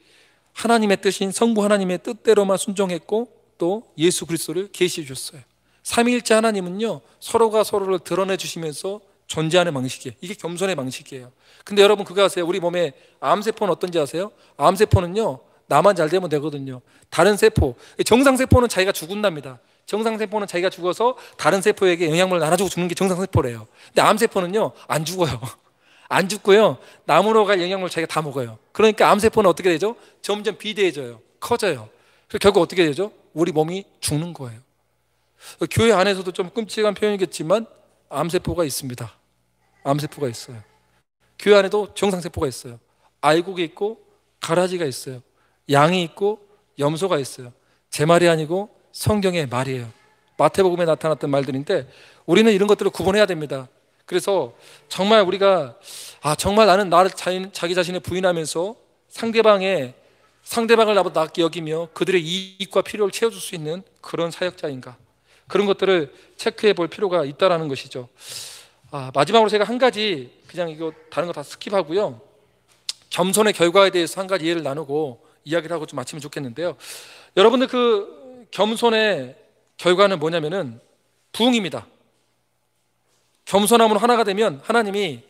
B: 하나님의 뜻인 성부 하나님의 뜻대로만 순종했고 또 예수 그리스도를 계시해 주셨어요. 삼위일체 하나님은요 서로가 서로를 드러내 주시면서 존재하는 방식이에요. 이게 겸손의 방식이에요. 근데 여러분 그거 아세요? 우리 몸에 암세포는 어떤지 아세요? 암세포는요 나만 잘 되면 되거든요. 다른 세포, 정상세포는 자기가 죽는답니다. 정상세포는 자기가 죽어서 다른 세포에게 영양분을 나눠주고 죽는 게 정상세포래요. 근데 암세포는요 안 죽어요. 안 죽고요 남으로 갈 영양분을 자기가 다 먹어요. 그러니까 암세포는 어떻게 되죠? 점점 비대해져요. 커져요. 그래서 결국 어떻게 되죠? 우리 몸이 죽는 거예요. 교회 안에서도 좀 끔찍한 표현이겠지만 암세포가 있습니다. 암세포가 있어요. 교회 안에도 정상세포가 있어요. 알곡이 있고 가라지가 있어요. 양이 있고 염소가 있어요. 제 말이 아니고 성경의 말이에요. 마태복음에 나타났던 말들인데 우리는 이런 것들을 구분해야 됩니다. 그래서 정말 우리가 정말 나는 나를 자기 자신을 부인하면서 상대방의 상대방을 나보다 낫게 여기며 그들의 이익과 필요를 채워줄 수 있는 그런 사역자인가, 그런 것들을 체크해 볼 필요가 있다는 것이죠. 마지막으로 제가 한 가지, 그냥 이거 다른 거 다 스킵하고요, 겸손의 결과에 대해서 한 가지 예를 나누고 이야기를 하고 좀 마치면 좋겠는데요. 여러분들, 그 겸손의 결과는 뭐냐면은 부흥입니다. 겸손함으로 하나가 되면 하나님이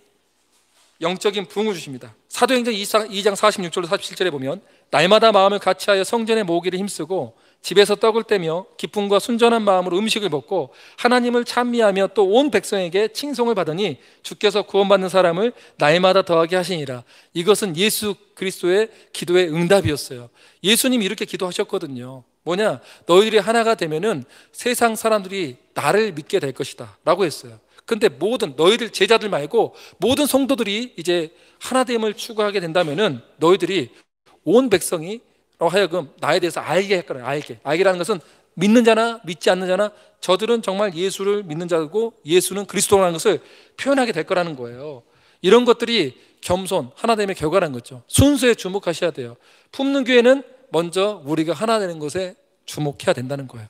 B: 영적인 부흥을 주십니다. 사도행전 2장 46절로 47절에 보면, 날마다 마음을 같이하여 성전에 모으기를 힘쓰고 집에서 떡을 떼며 기쁨과 순전한 마음으로 음식을 먹고 하나님을 찬미하며 또 온 백성에게 칭송을 받으니 주께서 구원받는 사람을 날마다 더하게 하시니라. 이것은 예수 그리스도의 기도의 응답이었어요. 예수님이 이렇게 기도하셨거든요. 뭐냐? 너희들이 하나가 되면은 세상 사람들이 나를 믿게 될 것이다 라고 했어요. 근데 모든 너희들 제자들 말고 모든 성도들이 이제 하나됨을 추구하게 된다면은 너희들이 온 백성이 하여금 나에 대해서 알게 할 거라. 알게라는 것은 믿는 자나 믿지 않는 자나 저들은 정말 예수를 믿는 자고 예수는 그리스도라는 것을 표현하게 될 거라는 거예요. 이런 것들이 겸손, 하나됨의 결과라는 거죠. 순수에 주목하셔야 돼요. 품는 교회는 먼저 우리가 하나 되는 것에 주목해야 된다는 거예요.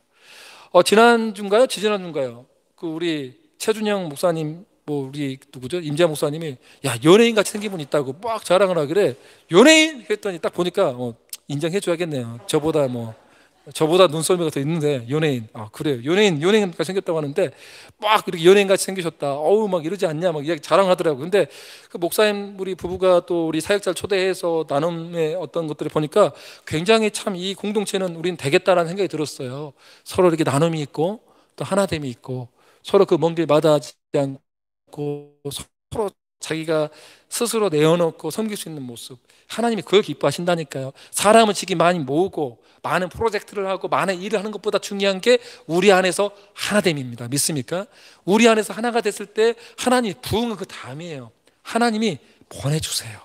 B: 지난주인가요? 지지난주인가요? 그 우리 최준영 목사님, 우리 누구죠? 임재 목사님이 야, 연예인 같이 생긴 분 있다고 막 자랑을 하길래 연예인 했더니 딱 보니까 인정해 줘야겠네요. 저보다 눈썰미가 더 있는데 연예인. 그래요. 연예인 같이 생겼다고 하는데 막 이렇게 연예인 같이 생기셨다. 막 이러지 않냐 막 이야기 자랑하더라고요. 근데 그 목사님 우리 부부가 또 우리 사역자를 초대해서 나눔의 어떤 것들을 보니까 굉장히 참 이 공동체는 우리는 되겠다라는 생각이 들었어요. 서로 이렇게 나눔이 있고 또 하나됨이 있고 서로 그 먼 길 마다하지 않고 서로 자기가 스스로 내어놓고 섬길 수 있는 모습, 하나님이 그걸 기뻐하신다니까요. 사람을 지기 많이 모으고 많은 프로젝트를 하고 많은 일을 하는 것보다 중요한 게 우리 안에서 하나됨입니다. 믿습니까? 우리 안에서 하나가 됐을 때 하나님 부흥은 그 다음이에요. 하나님이 보내주세요.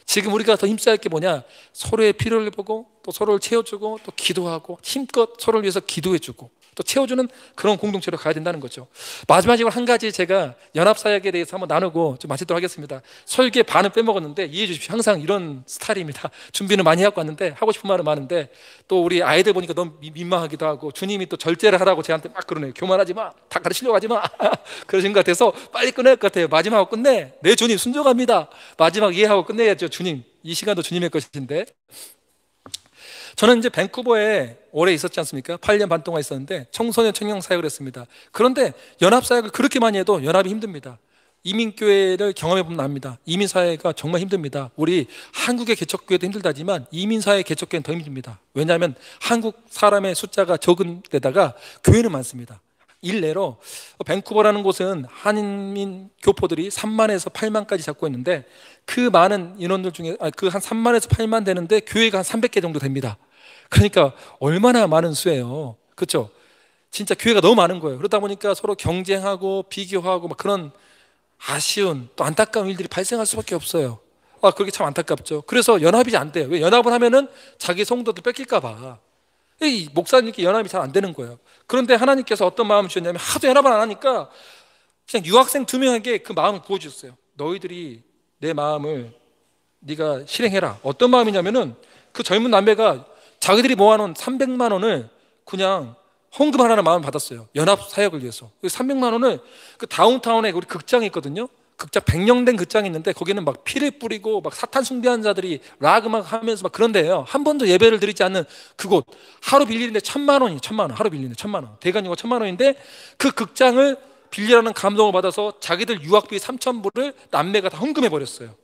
B: 지금 우리가 더 힘써야 할 게 뭐냐? 서로의 필요를 보고 또 서로를 채워주고 또 기도하고 힘껏 서로를 위해서 기도해주고 또 채워주는 그런 공동체로 가야 된다는 거죠. 마지막으로 한 가지 제가 연합사역에 대해서 한번 나누고 좀 마치도록 하겠습니다. 설계 반은 빼먹었는데 이해해 주십시오. 항상 이런 스타일입니다. 준비는 많이 하고 왔는데 하고 싶은 말은 많은데 또 우리 아이들 보니까 너무 민망하기도 하고 주님이 또 절제를 하라고 저한테 막 그러네요. 교만하지 마, 다 가르치려고 하지 마 그러신 것 같아서 빨리 끝낼 것 같아요. 마지막으로 끝내. 네 주님 순종합니다. 마지막 이해하고 끝내야죠. 주님, 이 시간도 주님의 것인데. 저는 이제 밴쿠버에 오래 있었지 않습니까? 8년 반 동안 있었는데 청소년 청년 사역을 했습니다. 그런데 연합 사역을 그렇게 많이 해도 연합이 힘듭니다. 이민교회를 경험해 보면 압니다. 이민사회가 정말 힘듭니다. 우리 한국의 개척교회도 힘들다지만 이민사회 개척교회는 더 힘듭니다. 왜냐하면 한국 사람의 숫자가 적은 데다가 교회는 많습니다. 일례로 밴쿠버라는 곳은 한인 교포들이 3만에서 8만까지 잡고 있는데 그 많은 인원들 중에 그 한 3만에서 8만 되는데 교회가 한 300개 정도 됩니다. 그러니까 얼마나 많은 수예요. 그렇죠? 진짜 교회가 너무 많은 거예요. 그러다 보니까 서로 경쟁하고 비교하고 막 그런 아쉬운 또 안타까운 일들이 발생할 수밖에 없어요. 그렇게 참 안타깝죠. 그래서 연합이 안 돼요. 왜? 연합을 하면은 자기 성도들 뺏길까 봐. 이 목사님께 연합이 잘 안 되는 거예요. 그런데 하나님께서 어떤 마음을 주셨냐면 하도 연합을 안 하니까 그냥 유학생 2명에게 그 마음을 부어주셨어요. 너희들이 내 마음을 네가 실행해라. 어떤 마음이냐면은 그 젊은 남매가 자기들이 모아놓은 300만 원을 그냥 헌금하라는 마음을 받았어요. 연합 사역을 위해서. 300만 원을 그 다운타운에 우리 극장이 있거든요. 극장 100년 극장이 있는데 거기는 막 피를 뿌리고 막 사탄 숭배하는 자들이 락 음악 하면서 막 그런 데예요. 한 번도 예배를 드리지 않는 그곳. 하루 빌리는데 1,000만 원이에요. 1,000만 원. 하루 빌리는데 1,000만 원. 대관료가 1,000만 원인데 그 극장을 빌리라는 감동을 받아서 자기들 유학비 3,000불을 남매가 다 헌금해 버렸어요.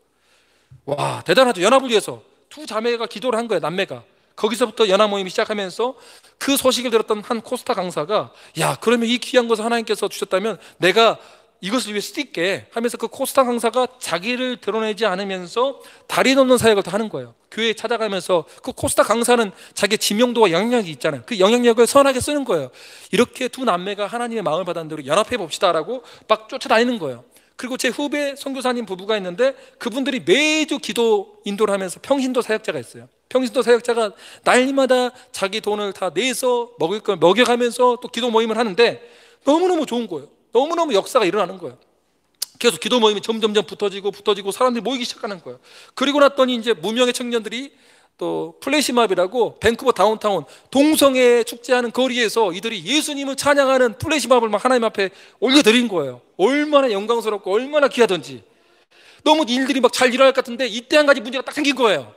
B: 와, 대단하죠. 연합을 위해서 두 자매가 기도를 한 거예요. 남매가. 거기서부터 연합 모임이 시작하면서 그 소식을 들었던 한 코스타 강사가 야, 그러면 이 귀한 것을 하나님께서 주셨다면 내가 이것을 위해 쓸게 하면서 그 코스타 강사가 자기를 드러내지 않으면서 다리 넘는 사역을 다 하는 거예요. 교회에 찾아가면서 그 코스타 강사는 자기의 지명도와 영향력이 있잖아요. 그 영향력을 선하게 쓰는 거예요. 이렇게 두 남매가 하나님의 마음을 받았는데 우리 연합해 봅시다라고 막 쫓아다니는 거예요. 그리고 제 후배 선교사님 부부가 있는데 그분들이 매주 기도 인도를 하면서 평신도 사역자가 있어요. 평신도 사역자가 날마다 자기 돈을 다 내서 먹을 걸 먹여가면서 또 기도 모임을 하는데 너무너무 좋은 거예요. 너무너무 역사가 일어나는 거예요. 계속 기도 모임이 점점점 붙어지고 사람들이 모이기 시작하는 거예요. 그리고 났더니 이제 무명의 청년들이 또 플래시몹이라고 밴쿠버 다운타운 동성애 축제하는 거리에서 이들이 예수님을 찬양하는 플래시몹을 막 하나님 앞에 올려드린 거예요. 얼마나 영광스럽고 얼마나 귀하던지. 너무 일들이 막 잘 일어날 것 같은데 이때 한 가지 문제가 딱 생긴 거예요.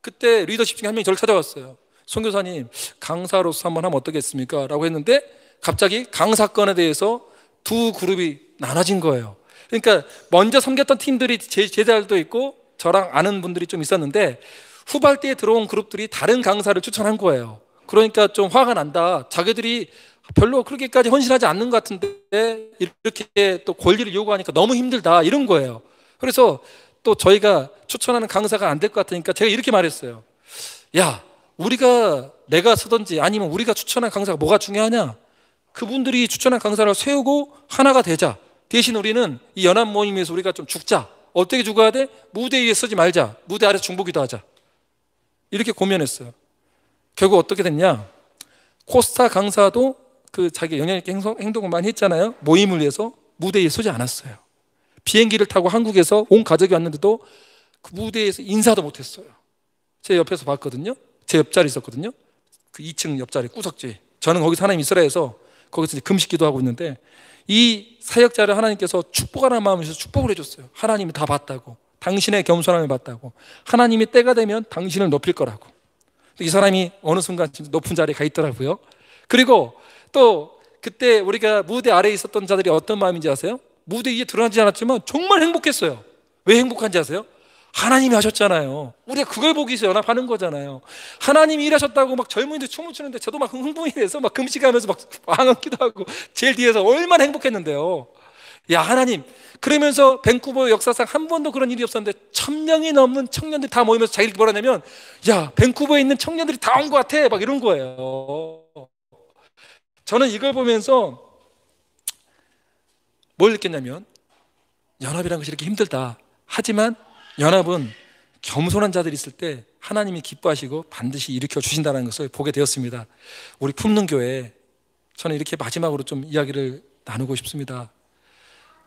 B: 그때 리더십 중에 한 명이 저를 찾아왔어요. 선교사님, 강사로서 한번 하면 어떻겠습니까? 라고 했는데 갑자기 강사건에 대해서 두 그룹이 나눠진 거예요. 그러니까 먼저 섬겼던 팀들이 제자들도 있고 저랑 아는 분들이 좀 있었는데 후발대에 들어온 그룹들이 다른 강사를 추천한 거예요. 그러니까 좀 화가 난다. 자기들이 별로 그렇게까지 헌신하지 않는 것 같은데 이렇게 또 권리를 요구하니까 너무 힘들다 이런 거예요. 그래서 또 저희가 추천하는 강사가 안 될 것 같으니까 제가 이렇게 말했어요. 야, 내가 쓰든지 아니면 우리가 추천한 강사가 뭐가 중요하냐? 그분들이 추천한 강사를 세우고 하나가 되자. 대신 우리는 이 연합 모임에서 우리가 좀 죽자. 어떻게 죽어야 돼? 무대 위에 서지 말자. 무대 아래서 중보기도 하자. 이렇게 고민했어요. 결국 어떻게 됐냐? 코스타 강사도 그 자기 영향 있게 행동을 많이 했잖아요. 모임을 위해서 무대 위에 서지 않았어요. 비행기를 타고 한국에서 온 가족이 왔는데도 그 무대에서 인사도 못했어요. 제 옆에서 봤거든요. 제 옆자리 있었거든요. 그 2층 옆자리 구석지. 저는 거기서 하나님 있으라 해서 거기서 이제 금식기도 하고 있는데 이 사역자를 하나님께서 축복하라는 마음에서 축복을 해줬어요. 하나님이 다 봤다고. 당신의 겸손함을 봤다고. 하나님이 때가 되면 당신을 높일 거라고. 이 사람이 어느 순간 높은 자리에 가 있더라고요. 그리고 또 그때 우리가 무대 아래에 있었던 자들이 어떤 마음인지 아세요? 무대 위에 드러나지 않았지만 정말 행복했어요. 왜 행복한지 아세요? 하나님이 하셨잖아요. 우리가 그걸 보기 위해서 연합하는 거잖아요. 하나님이 일하셨다고 막 젊은이들 춤을 추는데 저도 막 흥분이 돼서 막 금식하면서 막 방언기도 하고 제일 뒤에서 얼마나 행복했는데요. 야, 하나님, 그러면서 밴쿠버 역사상 한 번도 그런 일이 없었는데 1000명이 넘는 청년들이 다 모이면서 자기를 뭐라 하냐면 야, 밴쿠버에 있는 청년들이 다 온 것 같아 막 이런 거예요. 저는 이걸 보면서 뭘 느꼈냐면 연합이라는 것이 이렇게 힘들다. 하지만 연합은 겸손한 자들이 있을 때 하나님이 기뻐하시고 반드시 일으켜 주신다는 것을 보게 되었습니다. 우리 품는 교회, 저는 이렇게 마지막으로 좀 이야기를 나누고 싶습니다.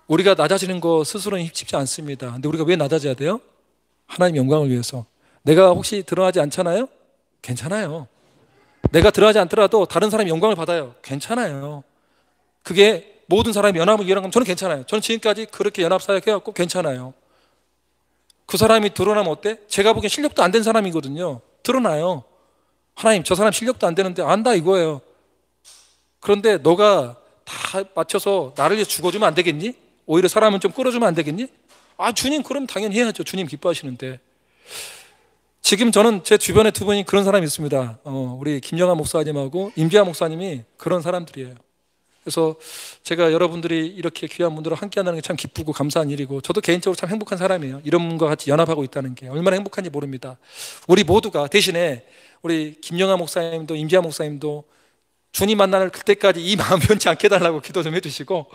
B: 우리가 낮아지는 거 스스로는 쉽지 않습니다. 근데 우리가 왜 낮아져야 돼요? 하나님 영광을 위해서. 내가 혹시 드러나지 않잖아요? 괜찮아요. 내가 드러나지 않더라도 다른 사람이 영광을 받아요. 괜찮아요. 그게 모든 사람이 연합을 위한 건 저는 괜찮아요. 저는 지금까지 그렇게 연합 사역해갖고 괜찮아요. 그 사람이 드러나면 어때? 제가 보기엔 실력도 안 된 사람이거든요. 드러나요. 하나님, 저 사람 실력도 안 되는데 안다 이거예요. 그런데 너가 다 맞춰서 나를 위해 죽어주면 안 되겠니? 오히려 사람은 좀 끌어주면 안 되겠니? 아, 주님 그럼 당연히 해야죠. 주님 기뻐하시는데. 지금 저는 제 주변에 두 분이 그런 사람이 있습니다. 우리 김영하 목사님하고 임지아 목사님이 그런 사람들이에요. 그래서 제가 여러분들이 이렇게 귀한 분들과 함께 한다는 게 참 기쁘고 감사한 일이고 저도 개인적으로 참 행복한 사람이에요. 이런 분과 같이 연합하고 있다는 게 얼마나 행복한지 모릅니다. 우리 모두가 대신에 우리 김영하 목사님도 임지아 목사님도 주님 만날 그때까지 이 마음 변치 않게 해달라고 기도 좀 해주시고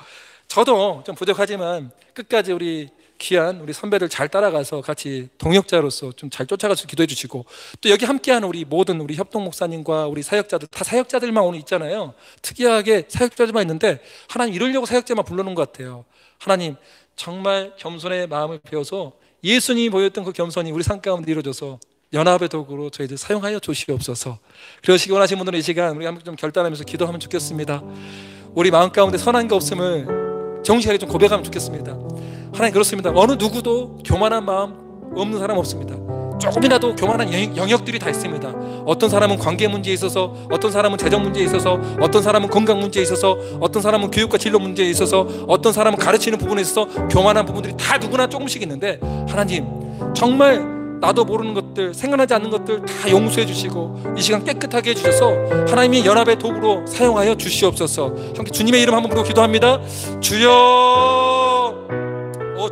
B: 저도 좀 부족하지만 끝까지 우리 귀한 우리 선배들 잘 따라가서 같이 동역자로서 좀 잘 쫓아가서 기도해 주시고 또 여기 함께하는 우리 모든 우리 협동 목사님과 우리 사역자들 다 사역자들만 오늘 있잖아요. 특이하게 사역자들만 있는데 하나님 이러려고 사역자만 불러놓은 것 같아요. 하나님 정말 겸손의 마음을 배워서 예수님이 보였던 그 겸손이 우리 삶 가운데 이루어져서 연합의 도구로 저희들 사용하여 주시옵소서. 그러시기 원하시는 분들은 이 시간 우리 한번 좀 결단하면서 기도하면 좋겠습니다. 우리 마음 가운데 선한 게 없음을 정직하게 좀 고백하면 좋겠습니다. 하나님 그렇습니다. 어느 누구도 교만한 마음 없는 사람 없습니다. 조금이라도 교만한 영역들이 다 있습니다. 어떤 사람은 관계 문제에 있어서, 어떤 사람은 재정 문제에 있어서, 어떤 사람은 건강 문제에 있어서, 어떤 사람은 교육과 진로 문제에 있어서, 어떤 사람은 가르치는 부분에 있어서 교만한 부분들이 다 누구나 조금씩 있는데 하나님 정말 나도 모르는 것들, 생각나지 않는 것들 다 용서해 주시고 이 시간 깨끗하게 해주셔서 하나님이 연합의 도구로 사용하여 주시옵소서. 함께 주님의 이름 한번 부르고 기도합니다. 주여,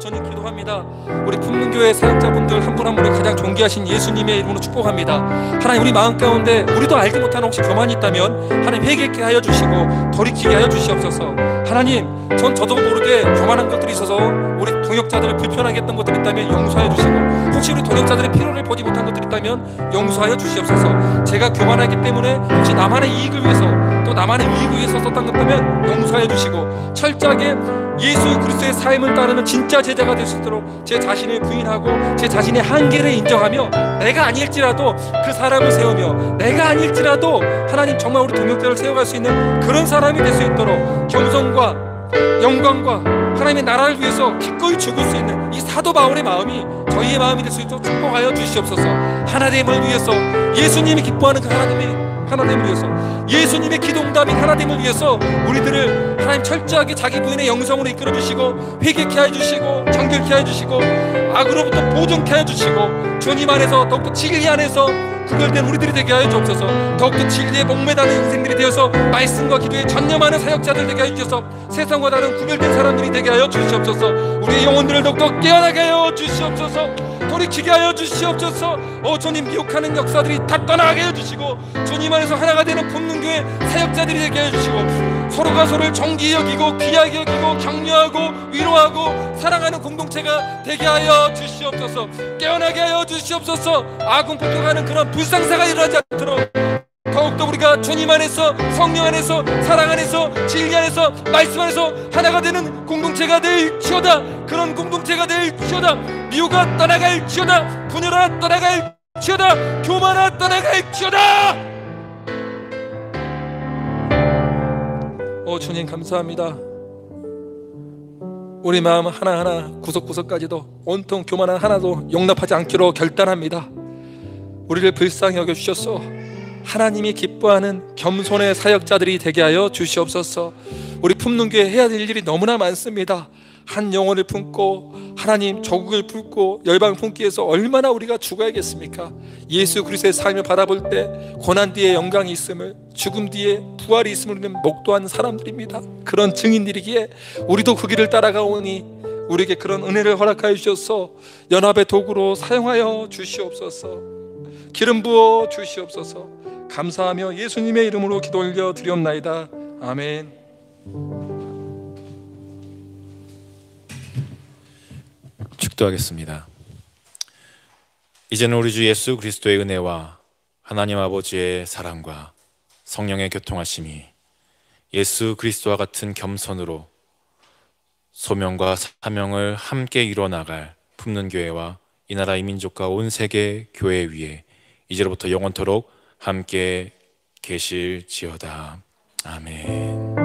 B: 저는 기도합니다. 우리 품문교회 사역자분들 한 분 한 분을 가장 존귀하신 예수님의 이름으로 축복합니다. 하나님 우리 마음 가운데 우리도 알지 못하는 혹시 교만이 있다면 하나님 회개케 하여 주시고 돌이키게 하여 주시옵소서. 하나님 저도 모르게 교만한 것들이 있어서 우리 동역자들을 불편하게 했던 것들이 있다면 용서하여 주시고, 혹시 우리 동역자들의 필요를 보지 못한 것들이 있다면 용서하여 주시옵소서. 제가 교만하기 때문에 혹시 나만의 이익을 위해서 또 나만의 이익을 위해서 썼던 것 있다면 용서하여 주시고, 철저하게 예수 그리스도의 삶을 따르는 진짜 제자가 될 수 있도록 제 자신을 부인하고 제 자신의 한계를 인정하며, 내가 아닐지라도 그 사람을 세우며, 내가 아닐지라도 하나님 정말 우리 동역자를 세워갈 수 있는 그런 사람이 될 수 있도록 겸손과 영광과 하나님의 나라를 위해서 기꺼이 죽을 수 있는 이 사도 바울의 마음이 저희의 마음이 될 수 있도록 축복하여 주시옵소서. 하나님을 위해서, 예수님이 기뻐하는 그 하나님을 위해서, 예수님의 기도응답인 하나님을 위해서 우리들을 하나님 철저하게 자기 부인의 영성으로 이끌어 주시고, 회개케 하여 주시고, 정결케 하여 주시고, 악으로부터 보존케 하여 주시고, 주님 안에서 더욱더 진리 안에서 구별된 우리들이 되게 하여 주옵소서. 더욱더 진리에 목매다는 인생들이 되어서 말씀과 기도에 전념하는 사역자들 되게 하여 주셔서 세상과 다른 구별된 사람들이 되게 하여 주시옵소서. 우리의 영혼들을 더욱더 깨어나게 하여 주시옵소서. 돌이키게 하여 주시옵소서. 주님, 미혹하는 역사들이 다 떠나게 하여 주시고, 주님 안에서 하나가 되는 품능교회 사역자들이 되게 하여 주시고, 서로가 서로를 정기 여기고 귀하게 여기고 격려하고 위로하고 사랑하는 공동체가 되게 하여 주시옵소서. 깨어나게 하여 주시옵소서. 아군 폭격하는 그런 불상사가 일어나지 않도록 더욱더 우리가 주님 안에서, 성령 안에서, 사랑 안에서, 진리 안에서, 말씀 안에서 하나가 되는 공동체가 될지어다. 그런 공동체가 될지어다. 미우가 떠나갈지어다. 분열아 떠나갈지어다. 교만아 떠나갈지어다. 주님 감사합니다. 우리 마음 하나하나 구석구석까지도 온통 교만 하나도 용납하지 않기로 결단합니다. 우리를 불쌍히 여겨주셔서 하나님이 기뻐하는 겸손의 사역자들이 되게 하여 주시옵소서. 우리 품는교회 해야 될 일이 너무나 많습니다. 한 영혼을 품고 하나님 조국을 품고 열방 품기 위해서 얼마나 우리가 죽어야겠습니까? 예수 그리스도의 삶을 바라볼 때 고난 뒤에 영광이 있음을, 죽음 뒤에 부활이 있음을 우리는 목도한 사람들입니다. 그런 증인들이기에 우리도 그 길을 따라가오니 우리에게 그런 은혜를 허락하여 주셔서 연합의 도구로 사용하여 주시옵소서. 기름 부어 주시옵소서. 감사하며 예수님의 이름으로 기도 올려 드리옵나이다. 아멘.
A: 축도하겠습니다. 이제는 우리 주 예수 그리스도의 은혜와 하나님 아버지의 사랑과 성령의 교통하심이 예수 그리스도와 같은 겸손으로 소명과 사명을 함께 이뤄나갈 품는 교회와 이 나라 이 민족과 온 세계 교회 위에 이제로부터 영원토록 함께 계실지어다. 아멘.